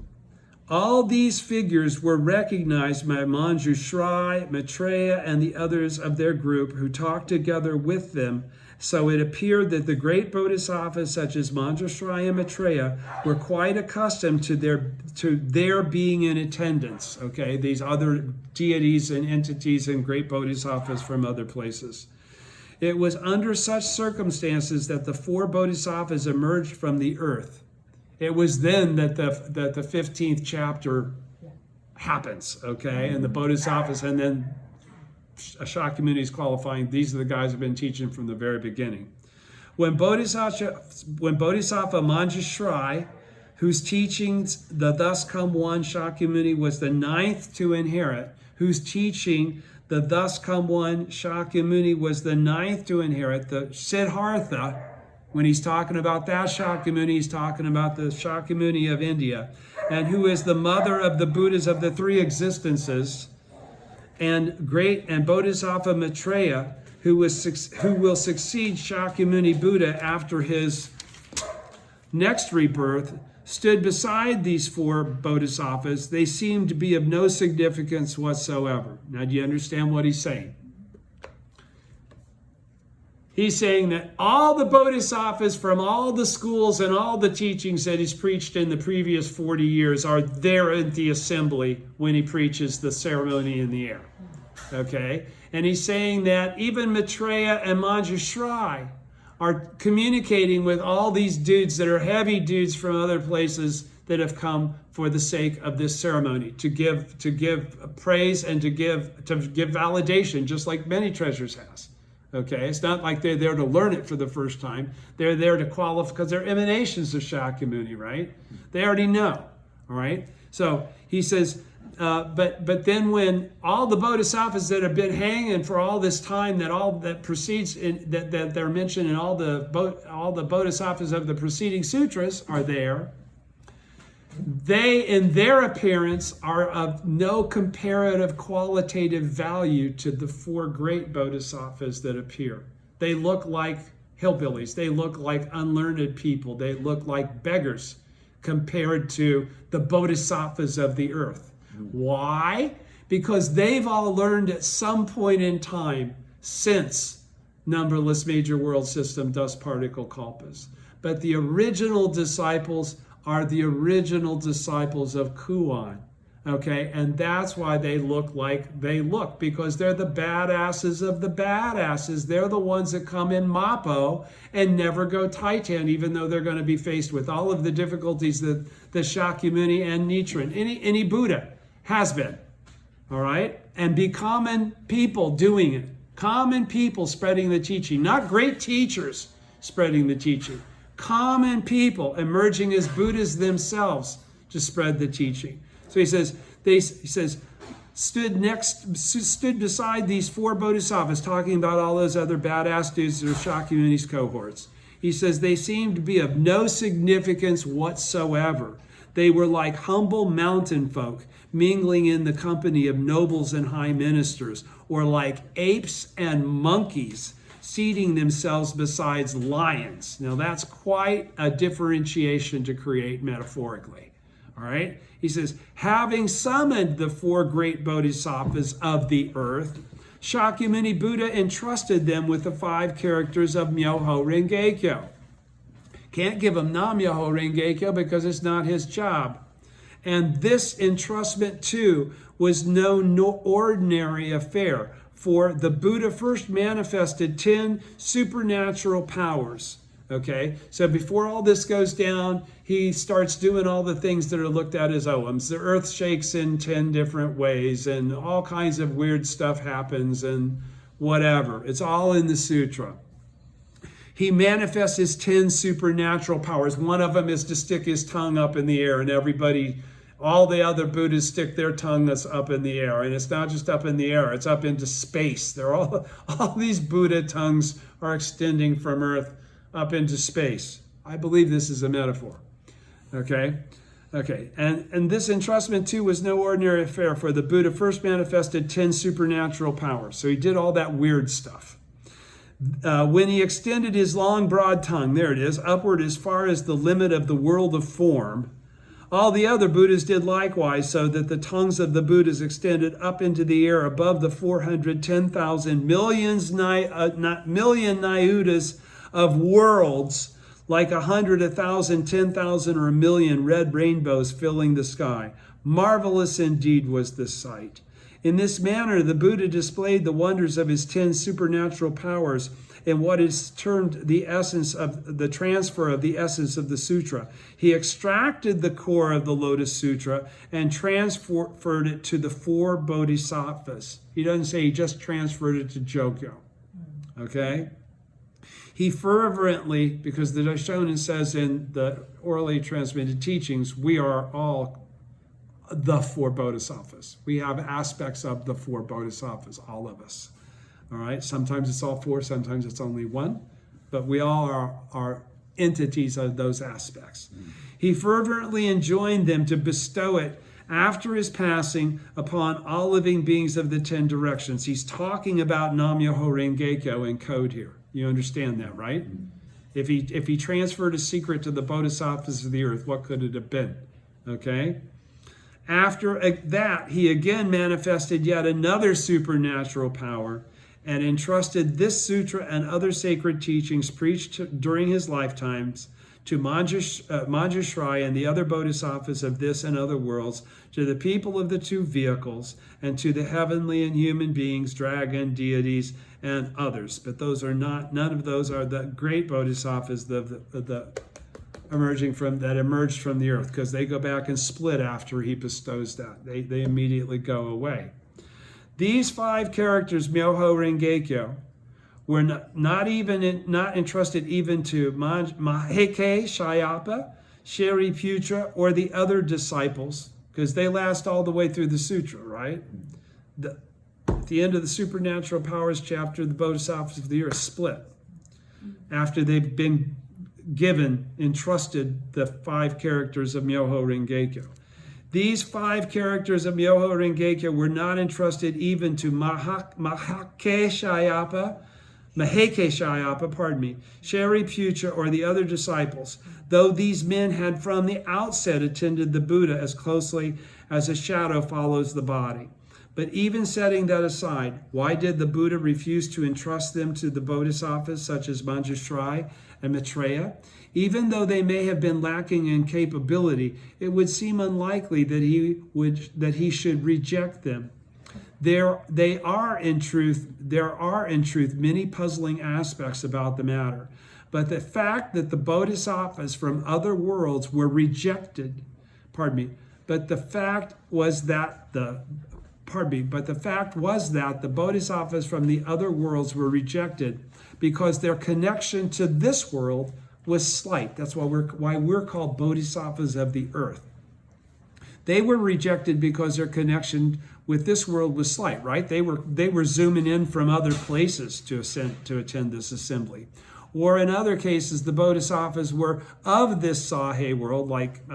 All these figures were recognized by Manjushri, Maitreya, and the others of their group who talked together with them. So it appeared that the great bodhisattvas such as Manjushri and Maitreya were quite accustomed to their being in attendance. Okay, these other deities and entities and great bodhisattvas from other places. It was under such circumstances that the 4 bodhisattvas emerged from the earth. It was then that the 15th chapter happens, okay? And the bodhisattvas, and then Shakyamuni is qualifying, these are the guys who've been teaching from the very beginning. When Bodhisattva Manjushri, whose teachings the thus come one Shakyamuni was the 9th to inherit, whose teaching the thus come one Shakyamuni was the 9th to inherit, the Siddhartha, when he's talking about that Shakyamuni, he's talking about the Shakyamuni of India, and who is the mother of the Buddhas of the 3 existences, and Bodhisattva Maitreya, who will succeed Shakyamuni Buddha after his next rebirth, stood beside these 4 bodhisattvas. They seemed to be of no significance whatsoever. Now, do you understand what he's saying? He's saying that all the bodhisattvas from all the schools and all the teachings that he's preached in the previous 40 years are there at the assembly when he preaches the ceremony in the air. Okay? And he's saying that even Maitreya and Manjushri are communicating with all these dudes that are heavy dudes from other places that have come for the sake of this ceremony, to give praise and to give validation, just like Many Treasures has. Okay, it's not like they're there to learn it for the first time. They're there to qualify because they're emanations of Shakyamuni, right? They already know. All right. So he says, but then when all the bodhisattvas that have been hanging for all this time, that precedes that they're mentioned in all the bodhisattvas of the preceding sutras are there, they in their appearance are of no comparative qualitative value to the 4 great bodhisattvas that appear. They look like hillbillies. They look like unlearned people. They look like beggars compared to the bodhisattvas of the earth. Why? Because they've all learned at some point in time since numberless major world system dust particle kalpas. But the original disciples are the original disciples of Kuan. Okay, and that's why they look like they look, because they're the badasses of the badasses. They're the ones that come in Mappo and never go Titan, even though they're going to be faced with all of the difficulties that the Shakyamuni and Nichiren, any Buddha has been. All right, and be common people doing it. Common people spreading the teaching, not great teachers spreading the teaching. Common people emerging as Buddhas themselves to spread the teaching. So he says, stood beside these 4 bodhisattvas, talking about all those other badass dudes that are Shakyamuni's cohorts. He says they seemed to be of no significance whatsoever. They were like humble mountain folk mingling in the company of nobles and high ministers, or like apes and monkeys seating themselves beside lions. Now that's quite a differentiation to create metaphorically. All right? He says, having summoned the 4 great bodhisattvas of the earth, Shakyamuni Buddha entrusted them with the 5 characters of Myoho Renge-kyo. Can't give him Nam-myoho Renge-kyo because it's not his job. And this entrustment too was no ordinary affair, for the Buddha first manifested 10 supernatural powers. Okay, so before all this goes down, he starts doing all the things that are looked at as oghams. The earth shakes in 10 different ways, and all kinds of weird stuff happens, and whatever. It's all in the sutra. He manifests his 10 supernatural powers. One of them is to stick his tongue up in the air, and all the other Buddhas stick their tongue up in the air. And it's not just up in the air, it's up into space. They're all these Buddha tongues are extending from earth up into space. I believe this is a metaphor. Okay. And this entrustment too was no ordinary affair, for the Buddha first manifested 10 supernatural powers. So he did all that weird stuff. When he extended his long, broad tongue, there it is, upward as far as the limit of the world of form, all the other Buddhas did likewise, so that the tongues of the Buddhas extended up into the air above the 410,000 million nayutas of worlds, like 100, 1,000, 10,000, or a million red rainbows filling the sky. Marvelous indeed was this sight. In this manner, the Buddha displayed the wonders of his 10 supernatural powers in what is termed the essence of the transfer of the essence of the sutra. He extracted the core of the Lotus Sutra and transferred it to the 4 bodhisattvas. He doesn't say he just transferred it to Jogyo. Okay? He fervently, because the Daishonin says in the orally transmitted teachings, we are all the 4 bodhisattvas. We have aspects of the 4 bodhisattvas, all of us. All right, sometimes it's all 4, sometimes it's only 1, but we all are entities of those aspects. He fervently enjoined them to bestow it after his passing upon all living beings of the 10 directions. He's talking about Nam-myoho Renge-kyo in code here. You understand that, right? If he transferred a secret to the bodhisattvas of the earth, what could it have been? Okay? After that, he again manifested yet another supernatural power and entrusted this sutra and other sacred teachings preached during his lifetimes to Manjushri and the other bodhisattvas of this and other worlds, to the people of the two vehicles, and to the heavenly and human beings, dragon, deities, and others. But those are not, none of those are the great bodhisattvas that emerged from the earth, because they go back and split after he bestows that. They immediately go away. These 5 characters, Myoho Renge-kyo, were not entrusted even to Maheke Shayapa, Shariputra, or the other disciples, because they last all the way through the sutra, right? At the end of the supernatural powers chapter, the bodhisattvas of the earth split after they've been entrusted the 5 characters of Myoho Renge-kyo. These 5 characters of Myoho Renge-kyo were not entrusted even to Maheke Shayapa, Shariputra, or the other disciples, though these men had from the outset attended the Buddha as closely as a shadow follows the body. But even setting that aside, why did the Buddha refuse to entrust them to the bodhisattvas such as Manjushri and Maitreya? Even though they may have been lacking in capability, it would seem unlikely that he should reject them. There are in truth many puzzling aspects about the matter. But the fact that the bodhisattvas from other worlds were rejected, but the fact was that the bodhisattvas from the other worlds were rejected because their connection to this world was slight. That's why we're called bodhisattvas of the earth. They were rejected because their connection with this world was slight, right? They were zooming in from other places to attend this assembly. Or in other cases, the bodhisattvas were of this Sahe world, like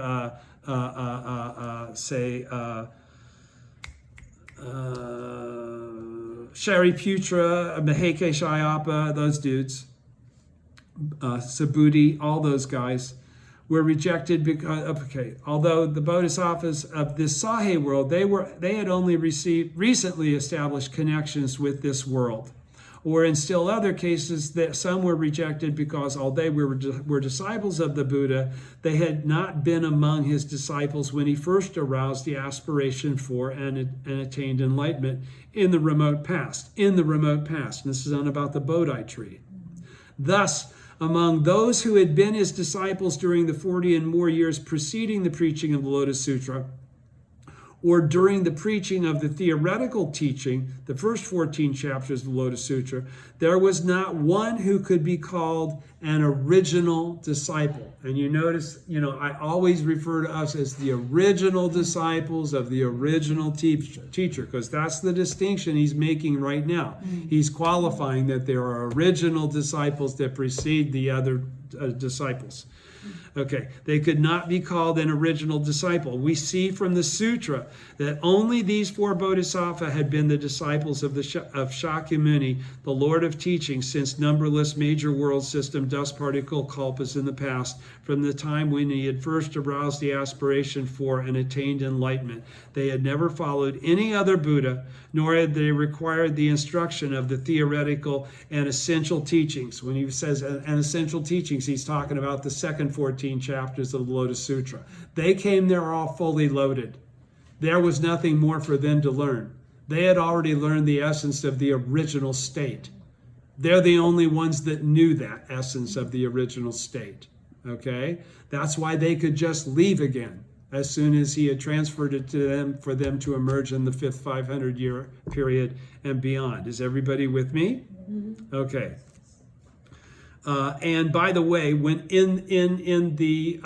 Shariputra, Maheke Shayapa, those dudes, Subhuti, all those guys were rejected because, although the bodhisattvas of this Sahe world, they had only recently established connections with this world. Or in still other cases, that some were rejected because although they were disciples of the Buddha, they had not been among his disciples when he first aroused the aspiration for and attained enlightenment in the remote past. And this is on about the Bodhi tree. Thus, among those who had been his disciples during the 40 and more years preceding the preaching of the Lotus Sutra, or during the preaching of the theoretical teaching, the first 14 chapters of the Lotus Sutra, there was not one who could be called an original disciple. And you notice, I always refer to us as the original disciples of the original teacher, because that's the distinction he's making right now. He's qualifying that there are original disciples that precede the other disciples. Okay, they could not be called an original disciple. We see from the sutra that only these 4 bodhisattvas had been the disciples of Shakyamuni, the Lord of teaching, since numberless major world system dust particle kalpas in the past, from the time when he had first aroused the aspiration for and attained enlightenment. They had never followed any other Buddha, nor had they required the instruction of the theoretical and essential teachings. When he says and essential teachings, he's talking about the second 14 chapters of the Lotus Sutra. They came there all fully loaded. There was nothing more for them to learn. They had already learned the essence of the original state. They're the only ones that knew that essence of the original state. Okay? That's why they could just leave again as soon as he had transferred it to them for them to emerge in the 5th 500-year period and beyond. Is everybody with me? Okay. And by the way, when in the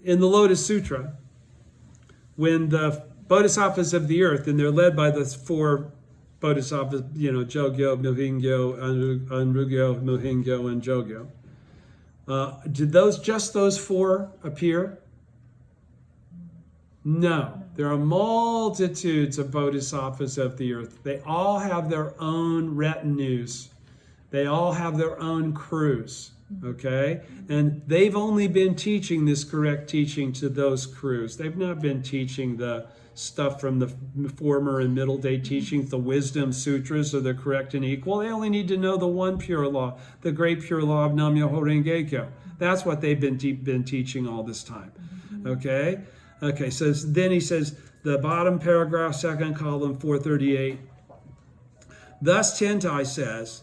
Lotus Sutra, when the bodhisattvas of the earth, and they're led by the 4 bodhisattvas, Jogyo, Mohingyo, Anrugyo, Mohingyo, and Jogyo. Did just those 4 appear? No. There are multitudes of bodhisattvas of the earth. They all have their own retinues. They all have their own crews. Okay? And they've only been teaching this correct teaching to those crews. They've not been teaching the stuff from the former and middle day teachings, the wisdom sutras, or the correct and equal. They only need to know the one pure law, the great pure law of Nam-myoho Renge-kyo. That's what they've been teaching all this time. Okay? Okay, so then he says, the bottom paragraph, second column, 438. Thus Tentai says,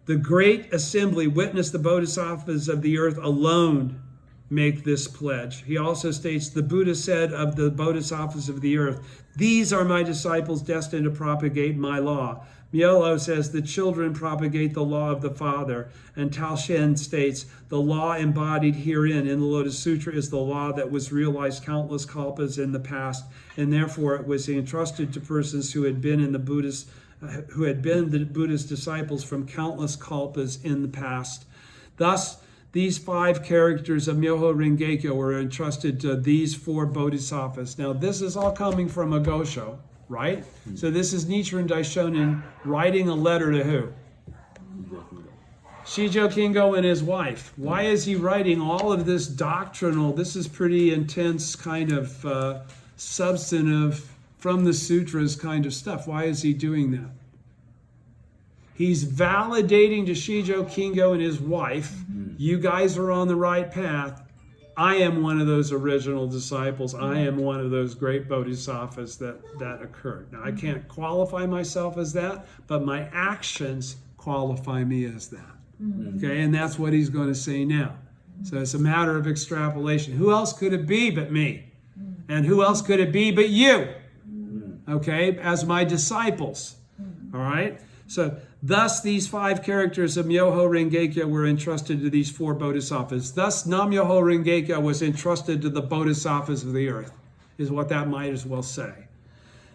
the great assembly witnessed the bodhisattvas of the earth alone make this pledge. He also states, the Buddha said of the bodhisattvas of the earth, these are my disciples destined to propagate my law. Myolo says the children propagate the law of the Father. And Tao Shen states, the law embodied herein in the Lotus Sutra is the law that was realized countless kalpas in the past, and therefore it was entrusted to persons who had been the Buddha's disciples from countless kalpas in the past. Thus, these 5 characters of Myoho Renge-kyo were entrusted to these 4 bodhisattvas. Now, this is all coming from a Gosho, right? So this is Nichiren Daishonin writing a letter to who? Shijo Kingo and his wife. Why is he writing all of this doctrinal, this is pretty intense kind of substantive, from the sutras kind of stuff? Why is he doing that? He's validating to Shijo Kingo and his wife, you guys are on the right path. I am one of those original disciples. I am one of those great bodhisattvas that occurred. Now, I can't qualify myself as that, but my actions qualify me as that. Okay, and that's what he's going to say now. So it's a matter of extrapolation. Who else could it be but me? And who else could it be but you? Okay, as my disciples. All right? So, thus these 5 characters of Myoho Renge-kyo were entrusted to these 4 bodhisattvas. Thus, Nam-myoho Renge-kyo was entrusted to the bodhisattvas of the earth, is what that might as well say.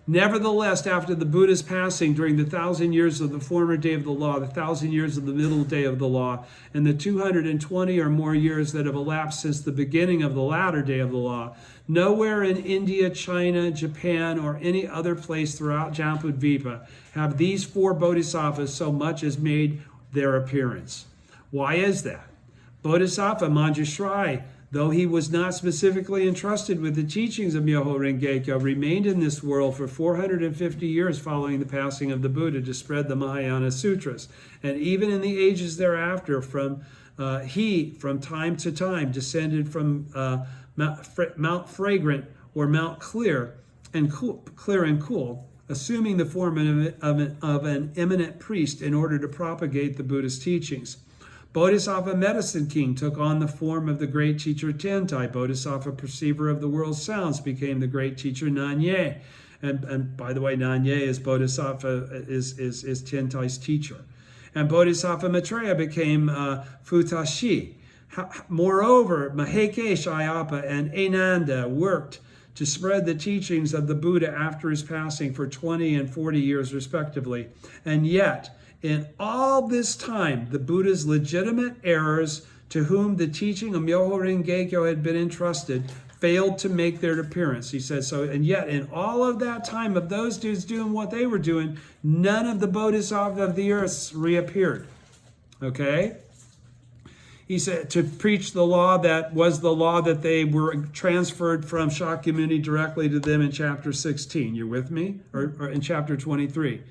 Nevertheless, after the Buddha's passing during the 1,000 years of the former day of the law, the 1,000 years of the middle day of the law, and the 220 or more years that have elapsed since the beginning of the latter day of the law, nowhere in India, China, Japan, or any other place throughout Jambudvipa have these 4 bodhisattvas so much as made their appearance. Why is that? Bodhisattva Manjushri, though he was not specifically entrusted with the teachings of Myoho Renge-kyo, remained in this world for 450 years following the passing of the Buddha to spread the Mahayana Sutras. And even in the ages thereafter, he, from time to time, descended from Mount Fragrant or Mount Clear and Cool, assuming the form of an eminent priest in order to propagate the Buddha's teachings. Bodhisattva Medicine King took on the form of the great teacher Tentai. Bodhisattva Perceiver of the World's Sounds became the great teacher Nanye. And by the way, Nanye is Bodhisattva, is Tentai's teacher. And Bodhisattva Maitreya became Futashi. Moreover, Maheke Shayapa and Ananda worked to spread the teachings of the Buddha after his passing for 20 and 40 years respectively. And yet, in all this time, the Buddha's legitimate heirs to whom the teaching of Myoho Renge-kyo had been entrusted failed to make their appearance. He says, so, and yet in all of that time of those dudes doing what they were doing, none of the bodhisattvas of the earth reappeared. Okay? He said to preach the law that was the law that they were transferred from Shakyamuni directly to them in chapter 16. You with me? Or in chapter 23.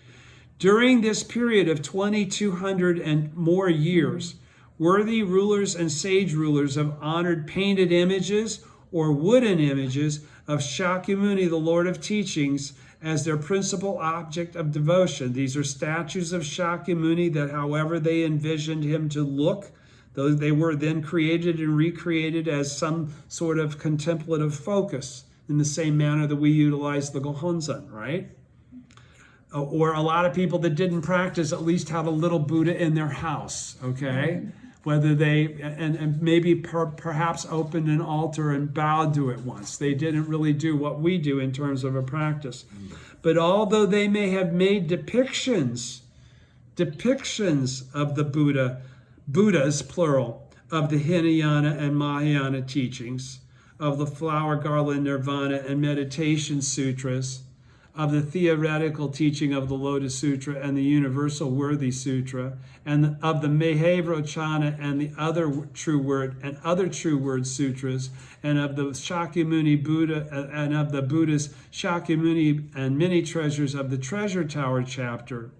During this period of 2,200 and more years, worthy rulers and sage rulers have honored painted images or wooden images of Shakyamuni, the Lord of Teachings, as their principal object of devotion. These are statues of Shakyamuni that, however they envisioned him to look, they were then created and recreated as some sort of contemplative focus in the same manner that we utilize the Gohonzon, right? Or a lot of people that didn't practice at least had a little Buddha in their house, okay? Whether they, and maybe perhaps opened an altar and bowed to it once. They didn't really do what we do in terms of a practice. But although they may have made depictions depictions of the Buddhas, plural, of the Hinayana and Mahayana teachings, of the flower garland nirvana and meditation sutras, of the theoretical teaching of the Lotus Sutra and the Universal Worthy Sutra, and of the Mahevrochana and the other true word sutras, and of the Shakyamuni Buddha and of the Buddha's Shakyamuni and many treasures of the Treasure Tower chapter.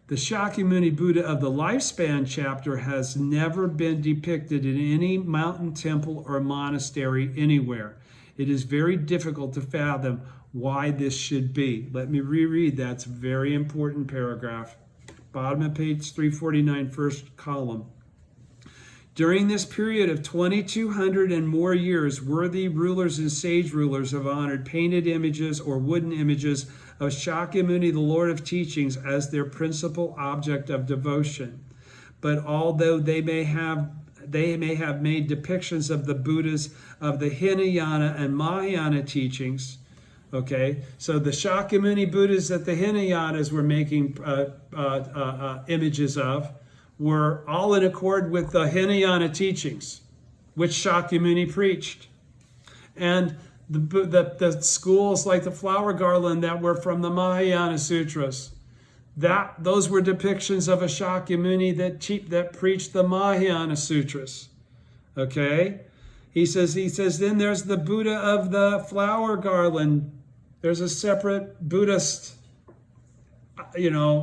The Shakyamuni Buddha of the Lifespan chapter has never been depicted in any mountain temple or monastery anywhere. It is very difficult to fathom why this should be. Let me reread that. It's a very important paragraph. Bottom of page 349, first column. During this period of 2,200 and more years, worthy rulers and sage rulers have honored painted images or wooden images of Shakyamuni, the Lord of Teachings, as their principal object of devotion. But although they may have made depictions of the Buddhas of the Hinayana and Mahayana teachings. Okay, so the Shakyamuni Buddhas that the Hinayanas were making images of were all in accord with the Hinayana teachings, which Shakyamuni preached. And the schools like the flower garland that were from the Mahayana Sutras, those were depictions of a Shakyamuni that preached the Mahayana Sutras. Okay? He says, then there's the Buddha of the flower garland. There's a separate Buddhist,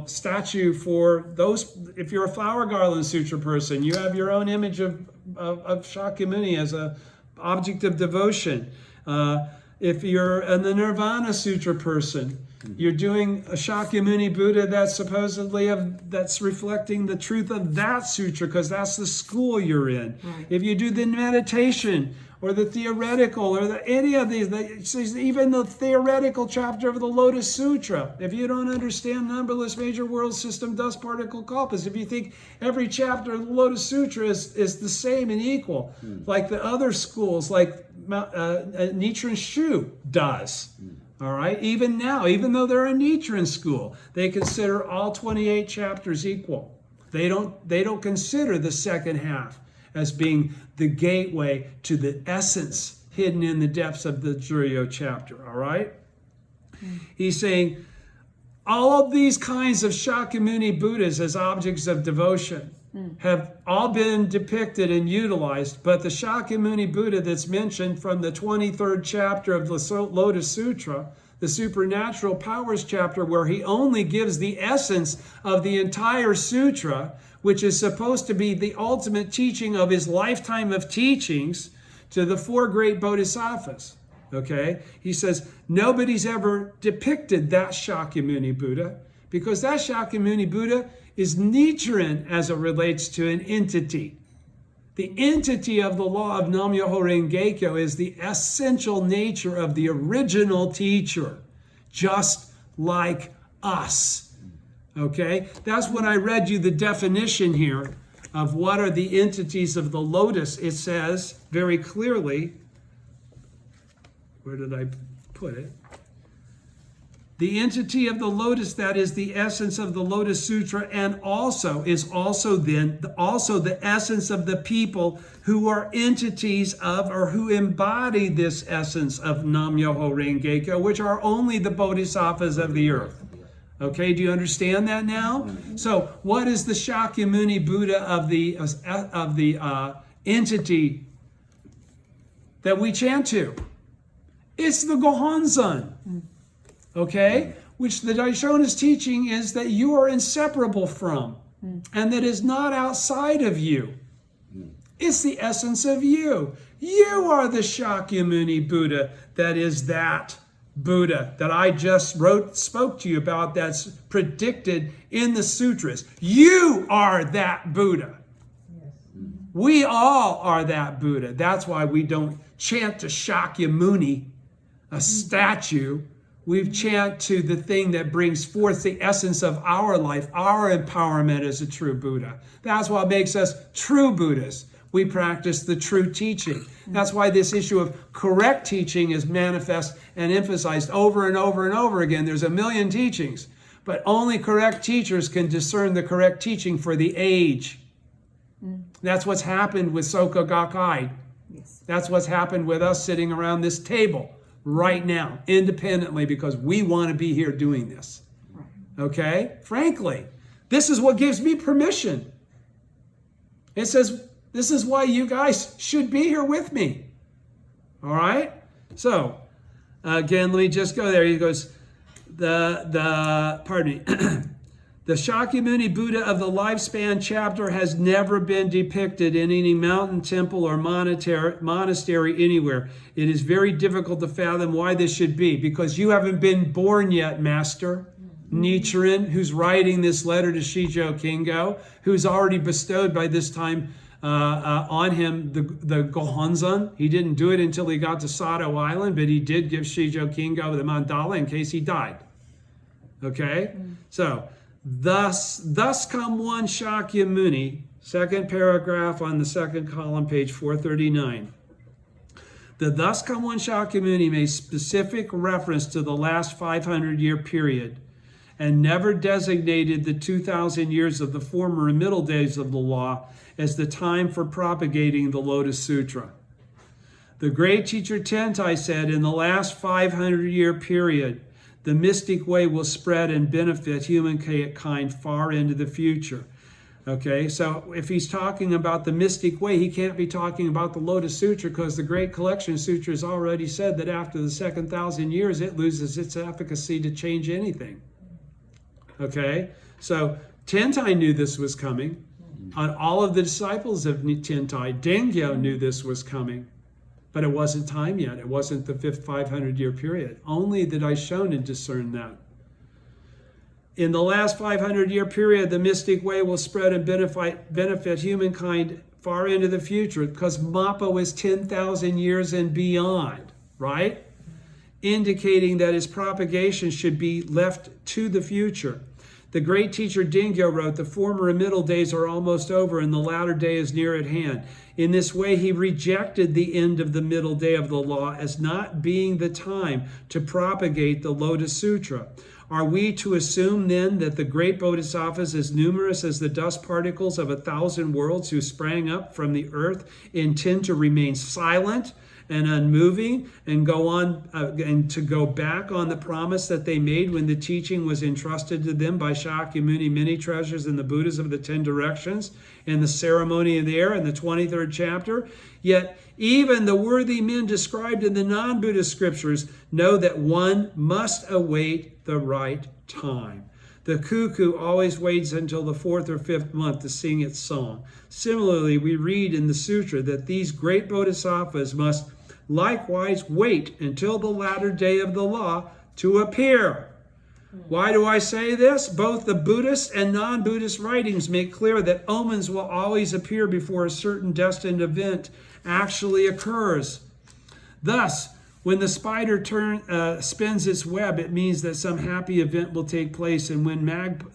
statue for those. If you're a flower garland sutra person, you have your own image of Shakyamuni as an object of devotion. If you're the Nirvana Sutra person, you're doing a Shakyamuni Buddha that's supposedly that's reflecting the truth of that sutra, because that's the school you're in. Right. If you do the meditation or the theoretical or any of these, even the theoretical chapter of the Lotus Sutra, if you don't understand numberless major world system dust particle kalpas, if you think every chapter of the Lotus Sutra is the same and equal, like the other schools, like Nichiren Shu does. All right, even now, even though they're a Nichiren school, they consider all 28 chapters equal. They don't consider the second half as being the gateway to the essence hidden in the depths of the Juryo chapter. All right, he's saying all of these kinds of Shakyamuni Buddhas as objects of devotion have all been depicted and utilized, but the Shakyamuni Buddha that's mentioned from the 23rd chapter of the Lotus Sutra, the Supernatural Powers chapter, where he only gives the essence of the entire sutra, which is supposed to be the ultimate teaching of his lifetime of teachings to the four great bodhisattvas. Okay? He says nobody's ever depicted that Shakyamuni Buddha, because that Shakyamuni Buddha is Nichiren as it relates to an entity. The entity of the law of Nam-myoho Renge-kyo is the essential nature of the original teacher, just like us. Okay? That's when I read you the definition here of what are the entities of the lotus. It says very clearly, where did I put it? The entity of the lotus, that is the essence of the Lotus Sutra, and also the essence of the people who are entities of or who embody this essence of Nam-myoho Renge-kyo, which are only the bodhisattvas of the earth. Okay, do you understand that now? So, what is the Shakyamuni Buddha of the entity that we chant to? It's the Gohonzon. Okay, which the Daishonin's teaching is that you are inseparable from, and that is not outside of you. It's the essence of you. You are the Shakyamuni Buddha that is that Buddha that I just spoke to you about, that's predicted in the sutras. You are that Buddha. Yes. We all are that Buddha. That's why we don't chant to Shakyamuni, a statue. We chant to the thing that brings forth the essence of our life, our empowerment as a true Buddha. That's what makes us true Buddhas. We practice the true teaching. That's why this issue of correct teaching is manifest and emphasized over and over and over again. There's a million teachings, But only correct teachers can discern the correct teaching for the age. That's what's happened with Soka Gakkai. Yes. That's what's happened with us sitting around this table right now, independently, because we want to be here doing this. Right. Okay? Frankly, this is what gives me permission. It says, this is why you guys should be here with me. All right? So, again, let me just go there. He goes, pardon me. The Shakyamuni Buddha of the lifespan chapter has never been depicted in any mountain, temple, or monastery anywhere. It is very difficult to fathom why this should be, because you haven't been born yet, Master. Nichiren, who's writing this letter to Shijo Kingo, who's already bestowed by this time on him the Gohonzon. He didn't do it until he got to Sato Island, but he did give Shijo Kingo the mandala in case he died. Okay? So, thus come one Shakyamuni, second paragraph on the second column, page 439. The thus come one Shakyamuni made specific reference to the last 500-year period and never designated the 2,000 years of the former and middle days of the law as the time for propagating the Lotus Sutra. The great teacher Tentai said, in the last 500-year period, the mystic way will spread and benefit humankind far into the future. Okay, so if he's talking about the mystic way, he can't be talking about the Lotus Sutra, because the Great Collection Sutra has already said that after the second 1,000 years, it loses its efficacy to change anything. Okay, so Tentai knew this was coming. And all of the disciples of Tentai, Dengyo, knew this was coming. But it wasn't time yet. It wasn't the fifth 500-year period. Only the Daishonin discerned that. In the last 500-year period, the mystic way will spread and benefit humankind far into the future, because Mappo is 10,000 years and beyond, right? Indicating that its propagation should be left to the future. The great teacher Dengyo wrote, the former and middle days are almost over, and the latter day is near at hand. In this way, he rejected the end of the middle day of the law as not being the time to propagate the Lotus Sutra. Are we to assume then that the great bodhisattvas, as numerous as the dust particles of 1,000 worlds who sprang up from the earth, intend to remain silent and unmoving and go on and to go back on the promise that they made when the teaching was entrusted to them by Shakyamuni many treasures and the Buddhas of the 10 directions in the ceremony of the air in the 23rd chapter? Yet even the worthy men described in the non-Buddhist scriptures know that one must await the right time. The cuckoo always waits until the 4th or 5th month to sing its song. Similarly, we read in the sutra that these great bodhisattvas must likewise wait until the latter day of the law to appear. Why do I say this? Both the Buddhist and non-Buddhist writings make clear that omens will always appear before a certain destined event actually occurs. Thus, when the spider spins its web, it means that some happy event will take place, and when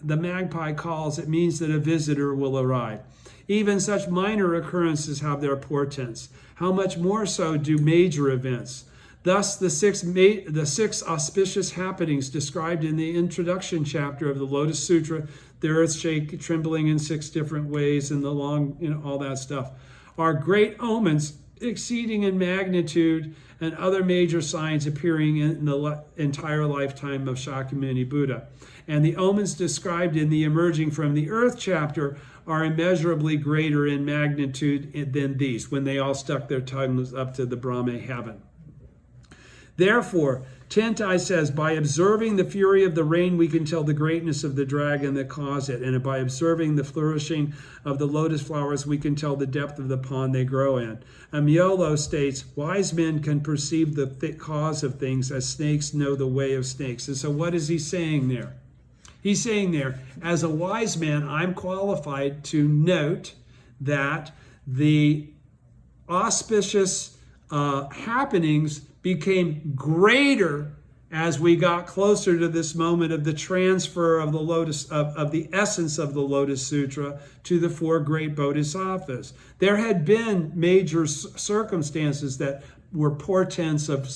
the magpie calls, it means that a visitor will arrive. Even such minor occurrences have their portents. How much more so do major events? Thus, the six auspicious happenings described in the introduction chapter of the Lotus Sutra, the earth trembling in 6 different ways, and the long, all that stuff, are great omens exceeding in magnitude and other major signs appearing in the entire lifetime of Shakyamuni Buddha. And the omens described in the emerging from the earth chapter are immeasurably greater in magnitude than these, when they all stuck their tongues up to the Brahma heaven. Therefore, Tentai says, by observing the fury of the rain, we can tell the greatness of the dragon that caused it. And by observing the flourishing of the lotus flowers, we can tell the depth of the pond they grow in. Amiolo states, wise men can perceive the cause of things as snakes know the way of snakes. And so what is he saying there? He's saying there, as a wise man, I'm qualified to note that the auspicious happenings became greater as we got closer to this moment of the transfer of the lotus of the essence of the Lotus Sutra to the 4 great bodhisattvas. There had been major circumstances that were portents of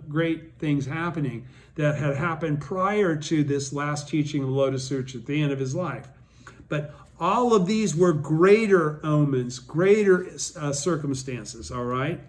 great things happening that had happened prior to this last teaching of the Lotus Sutra at the end of his life. But all of these were greater omens, greater circumstances, all right?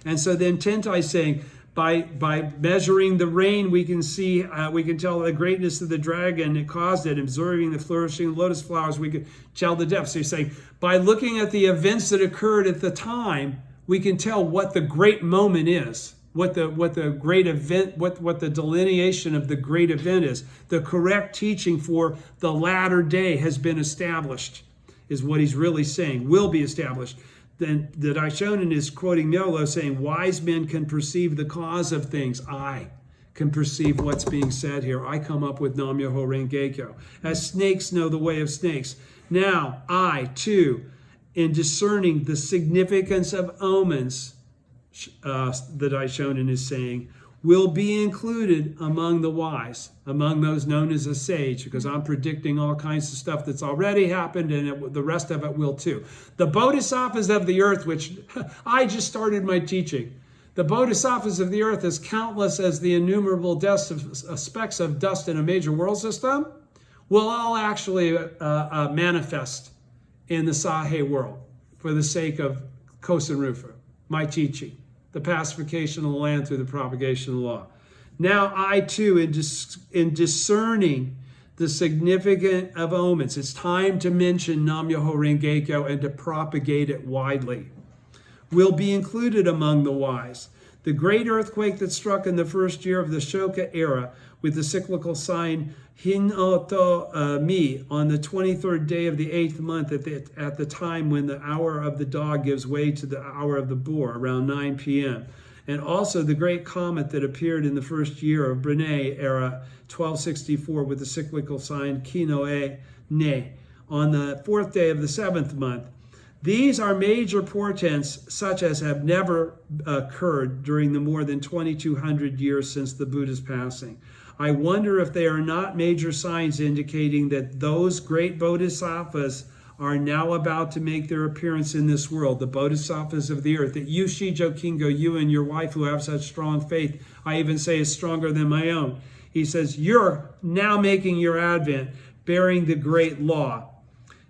And so then Tentai is saying, by measuring the rain, we can see, we can tell the greatness of the dragon that caused it. Observing the flourishing lotus flowers, we can tell the depth. So he's saying, by looking at the events that occurred at the time, we can tell what the great moment is, what the great event, what the delineation of the great event is. The correct teaching for the latter day has been established, is what he's really saying, will be established. Then the Daishonin is quoting Myoho saying, wise men can perceive the cause of things. I can perceive what's being said here. I come up with Nam-myoho Renge-kyo. As snakes know the way of snakes. Now, I, too, in discerning the significance of omens, the Daishonin is saying, will be included among the wise, among those known as a sage, because I'm predicting all kinds of stuff that's already happened, and the rest of it will too. The bodhisattvas of the earth, which I just started my teaching, the bodhisattvas of the earth, as countless as the innumerable specks of dust in a major world system, will all actually manifest in the Sahe world for the sake of Kosen Rufu, my teaching. The pacification of the land through the propagation of the law. Now I too, in discerning the significance of omens, it's time to mention Nam-myoho Renge-kyo and to propagate it widely, will be included among the wise. The great earthquake that struck in the first year of the Shoka era with the cyclical sign Hin-oto Mi on the 23rd day of the 8th month at the time when the hour of the dog gives way to the hour of the boar, around 9 p.m. And also the great comet that appeared in the first year of Brene era, 1264, with the cyclical sign Kinoe Ne on the 4th day of the 7th month. These are major portents such as have never occurred during the more than 2,200 years since the Buddha's passing. I wonder if they are not major signs indicating that those great bodhisattvas are now about to make their appearance in this world, the bodhisattvas of the earth, that you, Shijo Kingo, you and your wife who have such strong faith, I even say is stronger than my own. He says, you're now making your advent, bearing the great law.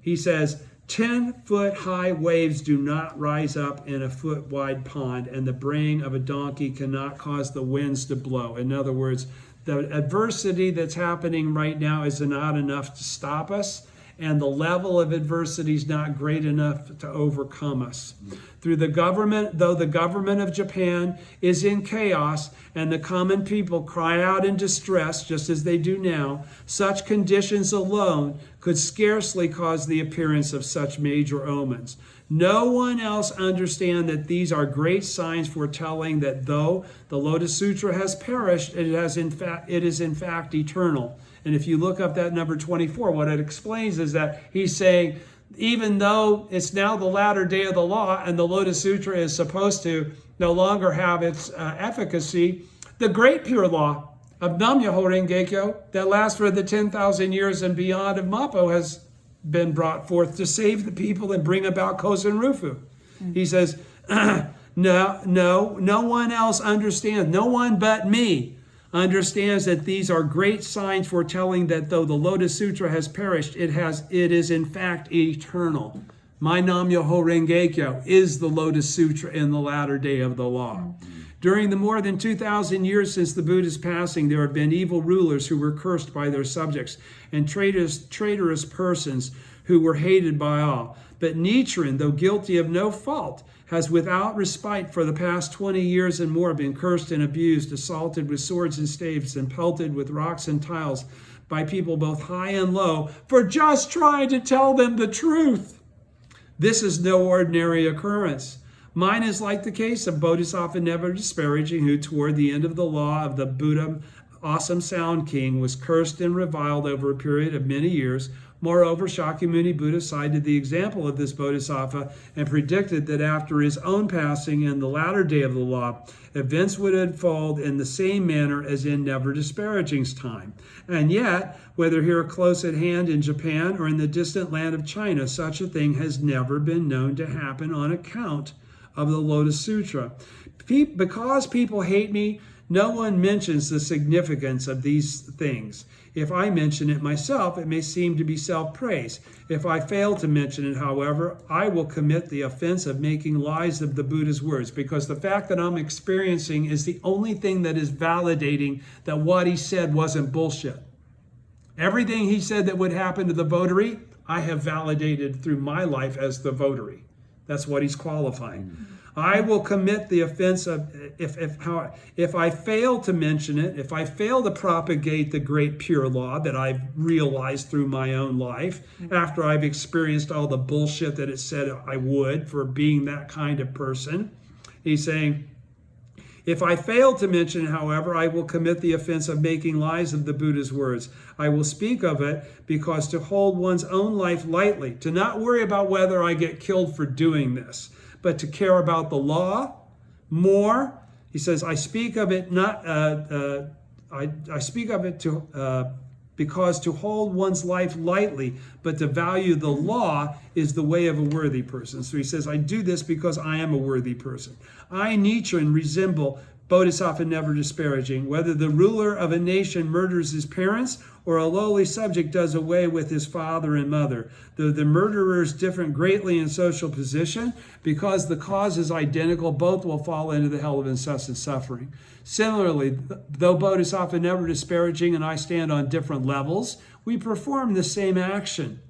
He says, 10-foot high waves do not rise up in a foot wide pond, and the braying of a donkey cannot cause the winds to blow. In other words, the adversity that's happening right now is not enough to stop us, and the level of adversity is not great enough to overcome us. Through the government, though the government of Japan is in chaos and the common people cry out in distress, just as they do now, such conditions alone could scarcely cause the appearance of such major omens. No one else understands that these are great signs foretelling that though the Lotus Sutra has perished, it is in fact eternal. And if you look up that number 24, what it explains is that he's saying, even though it's now the latter day of the law and the Lotus Sutra is supposed to no longer have its efficacy, the great pure law of Nam-myoho Renge-kyo that lasts for the 10,000 years and beyond of Mappo has been brought forth to save the people and bring about Kosen Rufu. He says, no one else understands, no one but me understands that these are great signs foretelling that though the Lotus Sutra has perished, it is in fact eternal. My Nam-myoho Renge-kyo is the Lotus Sutra in the latter day of the law. During the more than 2,000 years since the Buddha's passing, there have been evil rulers who were cursed by their subjects and traitorous persons who were hated by all. But Nichiren, though guilty of no fault, has without respite for the past 20 years and more been cursed and abused, assaulted with swords and staves, and pelted with rocks and tiles by people both high and low for just trying to tell them the truth. This is no ordinary occurrence. Mine is like the case of Bodhisattva Never Disparaging, who toward the end of the law of the Buddha, Awesome Sound King, was cursed and reviled over a period of many years. Moreover, Shakyamuni Buddha cited the example of this Bodhisattva and predicted that after his own passing in the latter day of the law, events would unfold in the same manner as in Never Disparaging's time. And yet, whether here close at hand in Japan or in the distant land of China, such a thing has never been known to happen on account of the Lotus Sutra. Because people hate me, No one mentions the significance of these things. If I mention it myself, it may seem to be self-praise. If I fail to mention it, however, I will commit the offense of making lies of the Buddha's words, because the fact that I'm experiencing is the only thing that is validating that what he said wasn't bullshit. Everything he said that would happen to the votary, I have validated through my life as the votary. That's what he's qualifying. I will commit the offense of, if I fail to mention it, if I fail to propagate the great pure law that I've realized through my own life, after I've experienced all the bullshit that it said I would for being that kind of person, he's saying, if I fail to mention it, however, I will commit the offense of making lies of the Buddha's words. I will speak of it because to hold one's own life lightly, to not worry about whether I get killed for doing this, but to care about the law more. He says, I speak of it not. I speak of it because to hold one's life lightly, but to value the law is the way of a worthy person. So he says, I do this because I am a worthy person. I, Nichiren, resemble Bodhisattva never disparaging. Whether the ruler of a nation murders his parents or a lowly subject does away with his father and mother, though the murderers differ greatly in social position, because the cause is identical, both will fall into the hell of incessant suffering. Similarly, though Bodhisattva never disparaging and I stand on different levels, we perform the same action.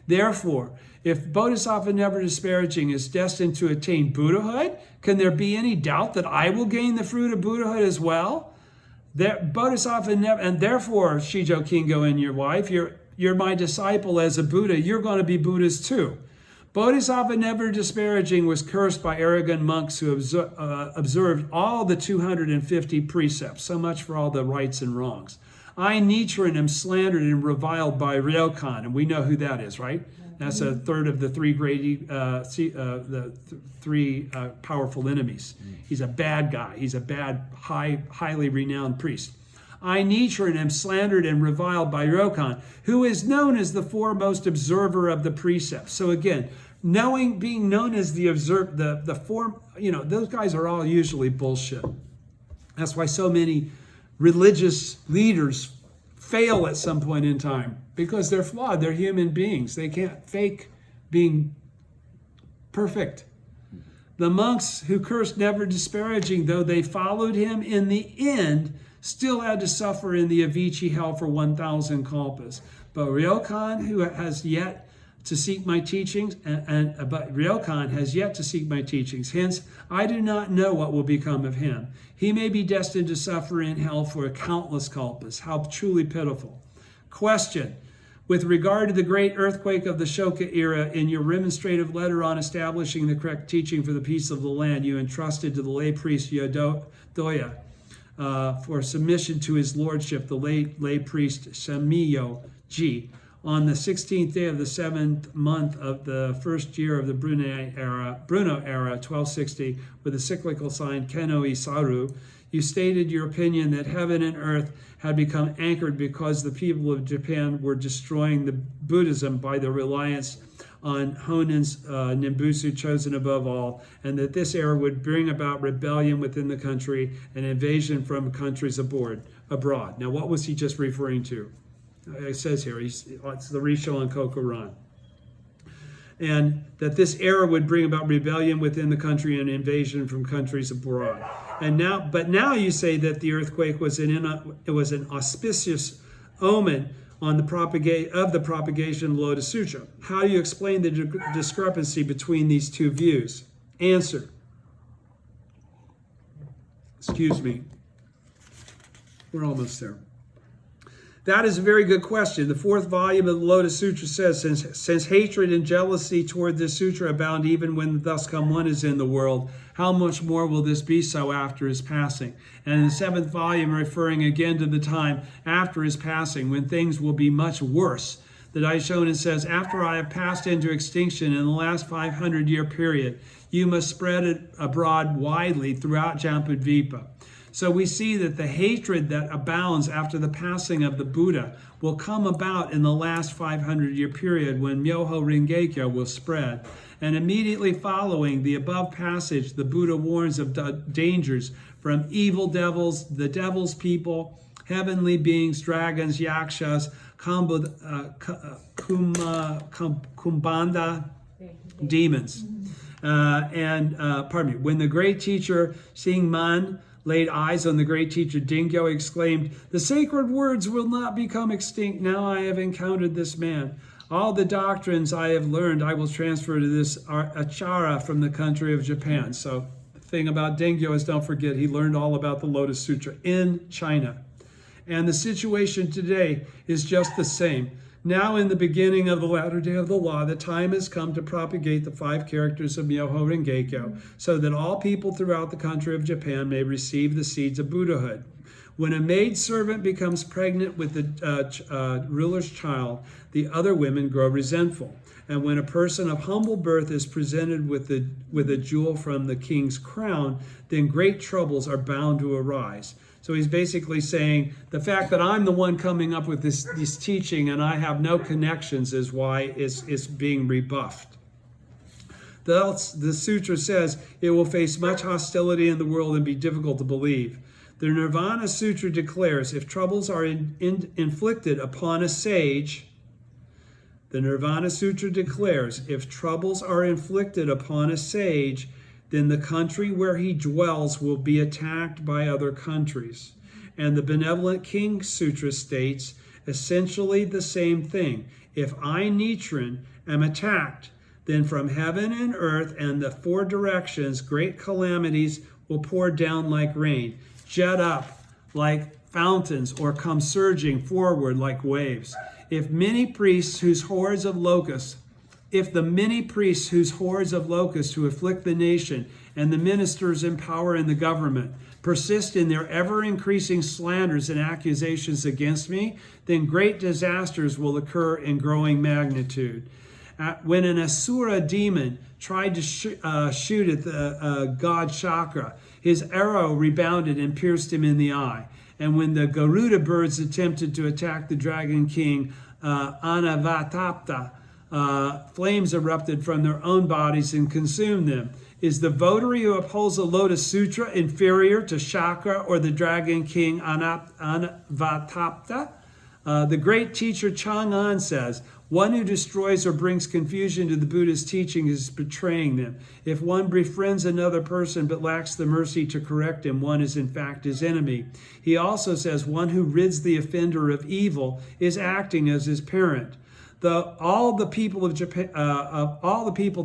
Therefore, if Bodhisattva never disparaging is destined to attain Buddhahood, can there be any doubt that I will gain the fruit of Buddhahood as well? Bodhisattva never, and therefore, Shijo Kingo and your wife, you're my disciple as a Buddha. You're going to be Buddhas too. Bodhisattva never disparaging was cursed by arrogant monks who observed all the 250 precepts. So much for all the rights and wrongs. I, Nichiren, am slandered and reviled by Ryokan, and we know who that is, right? That's a third of the three powerful enemies. He's a bad guy. He's a bad, highly renowned priest. I, Nichiren, am slandered and reviled by Ryokan, who is known as the foremost observer of the precepts. So again, being known as the form, those guys are all usually bullshit. That's why so many religious leaders fail at some point in time, because they're flawed. They're human beings. They can't fake being perfect. The monks who cursed never disparaging, though they followed him in the end, still had to suffer in the Avicii hell for 1,000 kalpas. But Ryokan, who has yet to seek my teachings, but Ryokan has yet to seek my teachings. Hence, I do not know what will become of him. He may be destined to suffer in hell for countless kalpas. How truly pitiful. Question. With regard to the great earthquake of the Shoka era, in your remonstrative letter on establishing the correct teaching for the peace of the land, you entrusted to the lay priest Yodoya for submission to his lordship, the lay priest Shamiyo Ji, on the 16th day of the 7th month of the first year of the Bruno era, 1260, with the cyclical sign Kenoi Saru. You stated your opinion that heaven and earth had become anchored because the people of Japan were destroying the Buddhism by their reliance on Honin's Nimbutsu chosen above all, and that this era would bring about rebellion within the country and invasion from countries abroad. Now, what was he just referring to? It says here, it's the Risho and Kokuran. And that this era would bring about rebellion within the country and invasion from countries abroad. But now you say that the earthquake was an auspicious omen on the propagation of the Lotus Sutra. How do you explain the discrepancy between these two views? Answer. Excuse me. We're almost there. That is a very good question. The fourth volume of the Lotus Sutra says, since hatred and jealousy toward this sutra abound even when the thus come one is in the world, how much more will this be so after his passing? And in the seventh volume, referring again to the time after his passing, when things will be much worse, the Daishonin says, after I have passed into extinction in the last 500-year period, you must spread it abroad widely throughout Jambudvipa. So we see that the hatred that abounds after the passing of the Buddha will come about in the last 500-year period when Myoho Rengekyo will spread. And immediately following the above passage, the Buddha warns of dangers from evil devils, the devil's people, heavenly beings, dragons, yakshas, kumbanda, demons. When the great teacher Singman laid eyes on the great teacher Dingyo, exclaimed, "The sacred words will not become extinct. Now I have encountered this man. All the doctrines I have learned, I will transfer to this Achara from the country of Japan." So the thing about Dingyo is, don't forget, he learned all about the Lotus Sutra in China. And the situation today is just the same. Now in the beginning of the latter day of the law, the time has come to propagate the 5 characters of Myoho Rengekyo, so that all people throughout the country of Japan may receive the seeds of Buddhahood. When a maid servant becomes pregnant with the ruler's child, the other women grow resentful. And when a person of humble birth is presented with a jewel from the king's crown, then great troubles are bound to arise. So he's basically saying the fact that I'm the one coming up with this teaching and I have no connections is why it's being rebuffed. The sutra says it will face much hostility in the world and be difficult to believe. The Nirvana Sutra declares if troubles are inflicted upon a sage, the Nirvana Sutra declares if troubles are inflicted upon a sage, then the country where he dwells will be attacked by other countries. And the Benevolent King Sutra states essentially the same thing. If I, Nichiren, am attacked, then from heaven and earth and the 4 directions, great calamities will pour down like rain, jet up like fountains, or come surging forward like waves. If the many priests whose hordes of locusts who afflict the nation and the ministers in power in the government persist in their ever-increasing slanders and accusations against me, then great disasters will occur in growing magnitude. When an Asura demon tried to shoot at the god Chakra, his arrow rebounded and pierced him in the eye. And when the Garuda birds attempted to attack the Dragon King Anavatapta, flames erupted from their own bodies and consumed them. Is the votary who upholds the Lotus Sutra inferior to Chakra or the Dragon King Anavatapta? The great teacher Chang'an says, one who destroys or brings confusion to the Buddha's teaching is betraying them. If one befriends another person but lacks the mercy to correct him, one is in fact his enemy. He also says one who rids the offender of evil is acting as his parent. All the people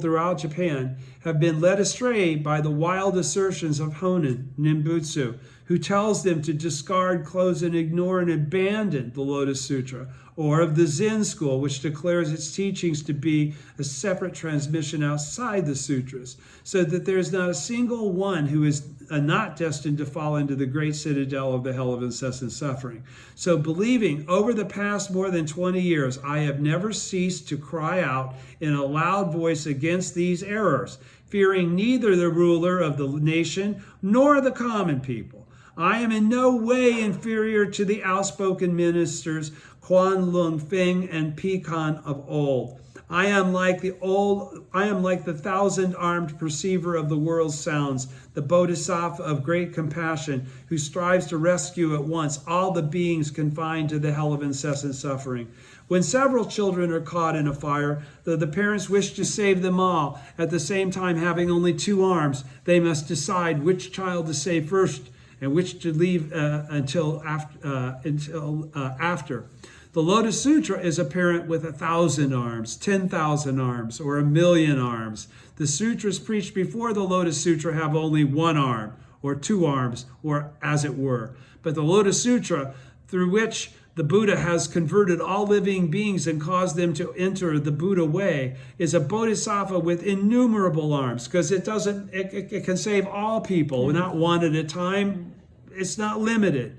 throughout Japan have been led astray by the wild assertions of Honen Nimbutsu, who tells them to discard, close, and ignore and abandon the Lotus Sutra, or of the Zen school, which declares its teachings to be a separate transmission outside the sutras, so that there is not a single one who is not destined to fall into the great citadel of the hell of incessant suffering. So believing over the past more than 20 years, I have never ceased to cry out in a loud voice against these errors, fearing neither the ruler of the nation nor the common people. I am in no way inferior to the outspoken ministers Quan Lung Feng and Pekan of old. I am like the 1,000-armed perceiver of the world's sounds, the Bodhisattva of great compassion, who strives to rescue at once all the beings confined to the hell of incessant suffering. When several children are caught in a fire, though the parents wish to save them all, at the same time having only 2 arms, they must decide which child to save first and which to leave until after. The Lotus Sutra is a parent with 1,000 arms, 10,000 arms, or 1,000,000 arms. The sutras preached before the Lotus Sutra have only 1 arm, or 2 arms, or as it were. But the Lotus Sutra, through which the Buddha has converted all living beings and caused them to enter the Buddha way, is a bodhisattva with innumerable arms, because it can save all people, not one at a time. It's not limited.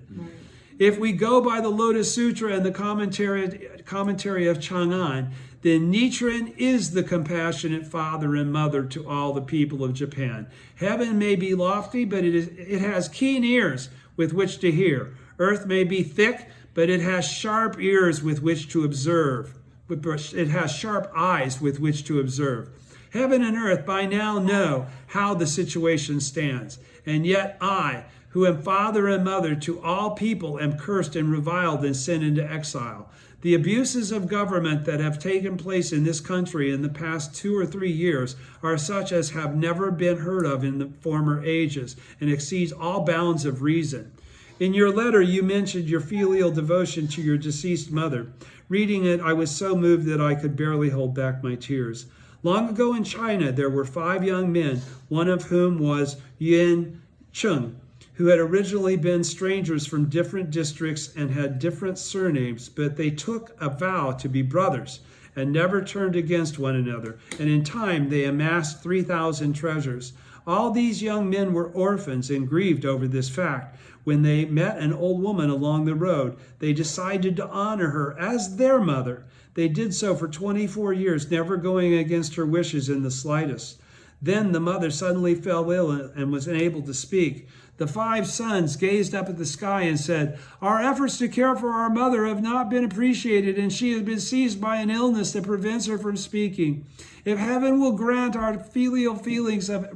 If we go by the Lotus Sutra and the commentary of Chang'an, then Nichiren is the compassionate father and mother to all the people of Japan. Heaven may be lofty, but it has keen ears, with which to hear. Earth may be thick, but it has sharp ears with which to observe. It has sharp eyes with which to observe. Heaven and earth by now know how the situation stands. And yet I, who am father and mother to all people, am cursed and reviled and sent into exile. The abuses of government that have taken place in this country in the past 2 or 3 years are such as have never been heard of in the former ages, and exceeds all bounds of reason. In your letter, you mentioned your filial devotion to your deceased mother. Reading it, I was so moved that I could barely hold back my tears. Long ago in China, there were 5 young men, one of whom was Yuan Cheng, who had originally been strangers from different districts and had different surnames, but they took a vow to be brothers and never turned against one another, and in time they amassed 3,000 treasures. All these young men were orphans and grieved over this fact. When they met an old woman along the road, they decided to honor her as their mother. They did so for 24 years, never going against her wishes in the slightest. Then the mother suddenly fell ill and was unable to speak. The 5 sons gazed up at the sky and said, "Our efforts to care for our mother have not been appreciated, and she has been seized by an illness that prevents her from speaking. If heaven will grant our filial feelings of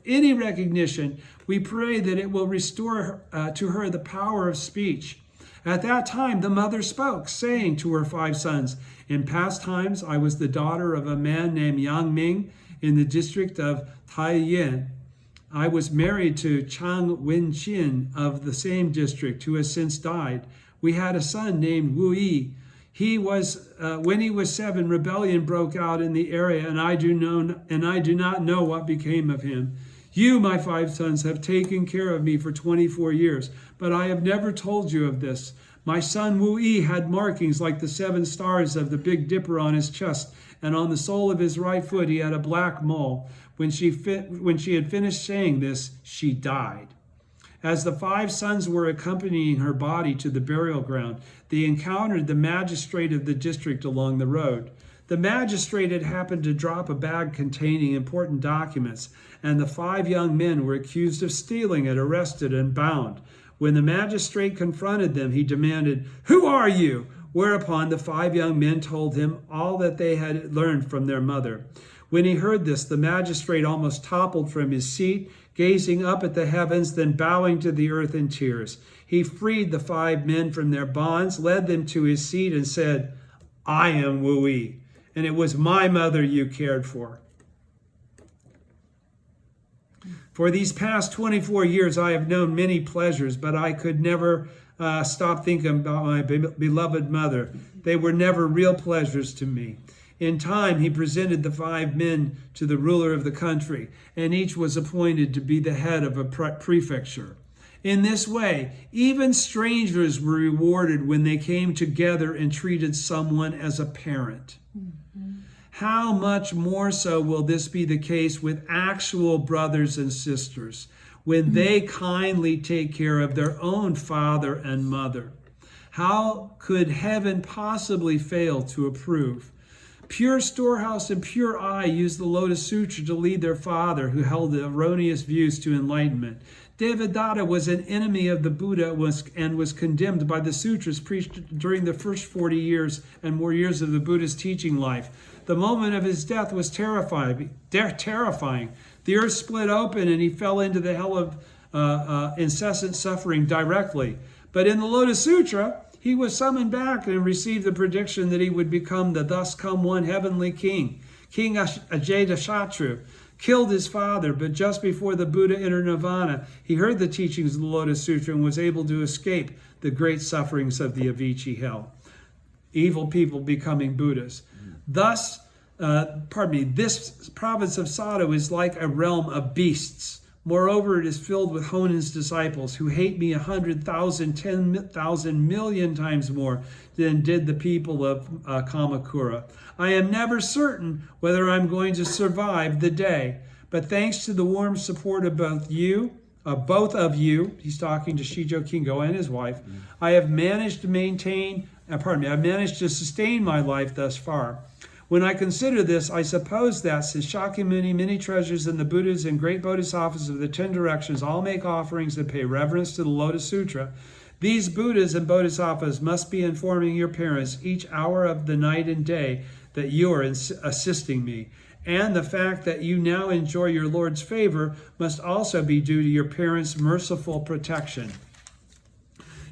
any recognition, we pray that it will restore to her the power of speech." At that time, the mother spoke, saying to her 5 sons, "In past times, I was the daughter of a man named Yang Ming in the district of Taiyan. I was married to Chang Wenqin of the same district, who has since died. We had a son named Wu Yi. When he was 7, rebellion broke out in the area, and I do not know what became of him. You, my 5 sons, have taken care of me for 24 years, but I have never told you of this. My son Wu Yi had markings like the 7 stars of the Big Dipper on his chest, and on the sole of his right foot he had a black mole. When she had finished saying this, she died. As the 5 sons were accompanying her body to the burial ground, they encountered the magistrate of the district along the road. The magistrate had happened to drop a bag containing important documents, and the 5 young men were accused of stealing it, arrested, and bound. When the magistrate confronted them, he demanded, "Who are you?" Whereupon the 5 young men told him all that they had learned from their mother. When he heard this, the magistrate almost toppled from his seat, gazing up at the heavens, then bowing to the earth in tears. He freed the 5 men from their bonds, led them to his seat, and said, "I am Wu Yi, and it was my mother you cared for. For these past 24 years, I have known many pleasures, but I could never stop thinking about my beloved mother. They were never real pleasures to me." In time, he presented the 5 men to the ruler of the country, and each was appointed to be the head of a prefecture. In this way, even strangers were rewarded when they came together and treated someone as a parent. How much more so will this be the case with actual brothers and sisters when they kindly take care of their own father and mother? How could heaven possibly fail to approve? Pure Storehouse and Pure Eye used the Lotus Sutra to lead their father, who held erroneous views, to enlightenment. Devadatta was an enemy of the Buddha and was condemned by the sutras preached during the first 40 years and more years of the Buddha's teaching life. The moment of his death was terrifying. The earth split open and he fell into the hell of incessant suffering directly. But in the Lotus Sutra, he was summoned back and received the prediction that he would become the thus come one heavenly king. King Ajatasattu killed his father, but just before the Buddha entered nirvana, he heard the teachings of the Lotus Sutra and was able to escape the great sufferings of the Avicii hell. Evil people becoming Buddhas. Thus, this province of Sado is like a realm of beasts. Moreover, it is filled with Honen's disciples who hate me 100,000, 10,000 million times more than did the people of Kamakura. I am never certain whether I'm going to survive the day, but thanks to the warm support of both of you, he's talking to Shijo Kingo and his wife, I have managed to sustain my life thus far. When I consider this, I suppose that since Shakyamuni, many treasures, and the Buddhas and great bodhisattvas of the 10 directions all make offerings and pay reverence to the Lotus Sutra, these Buddhas and bodhisattvas must be informing your parents each hour of the night and day that you are assisting me. And the fact that you now enjoy your Lord's favor must also be due to your parents' merciful protection.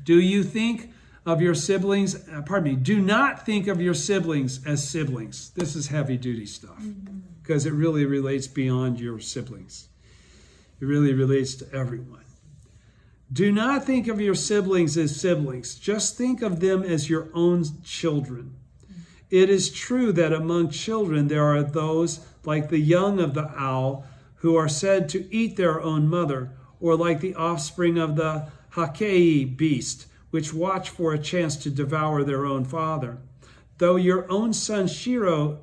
Do you think of your siblings, do not think of your siblings as siblings. This is heavy duty stuff because it really relates beyond your siblings. It really relates to everyone. Do not think of your siblings as siblings. Just think of them as your own children. It is true that among children there are those, like the young of the owl, who are said to eat their own mother, or like the offspring of the Hakei beast, which watch for a chance to devour their own father. Though your own son Shiro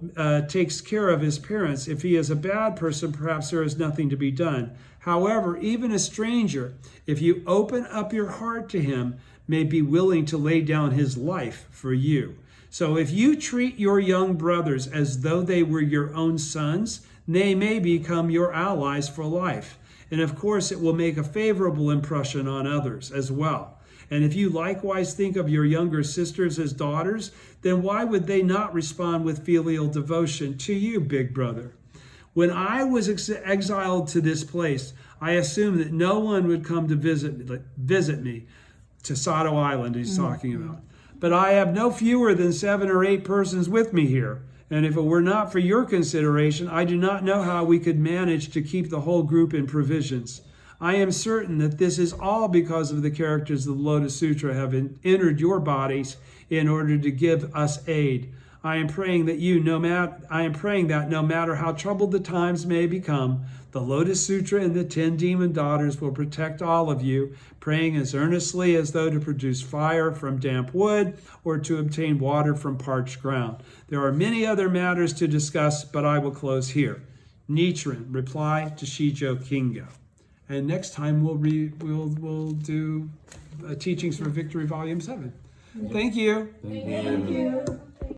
takes care of his parents, if he is a bad person, perhaps there is nothing to be done. However, even a stranger, if you open up your heart to him, may be willing to lay down his life for you. So if you treat your young brothers as though they were your own sons, they may become your allies for life. And of course, it will make a favorable impression on others as well. And if you likewise think of your younger sisters as daughters, then why would they not respond with filial devotion to you, big brother? When I was exiled to this place, I assumed that no one would come to visit me, to Sato Island he's talking about. But I have no fewer than 7 or 8 persons with me here. And if it were not for your consideration, I do not know how we could manage to keep the whole group in provisions. I am certain that this is all because of the characters of the Lotus Sutra have entered your bodies in order to give us aid. I am praying that no matter how troubled the times may become, the Lotus Sutra and the 10 demon daughters will protect all of you, praying as earnestly as though to produce fire from damp wood or to obtain water from parched ground. There are many other matters to discuss, but I will close here. Nichiren, reply to Shijo Kingo. And next time we'll do Teachings for Victory, Volume 7. Thank you. Thank you.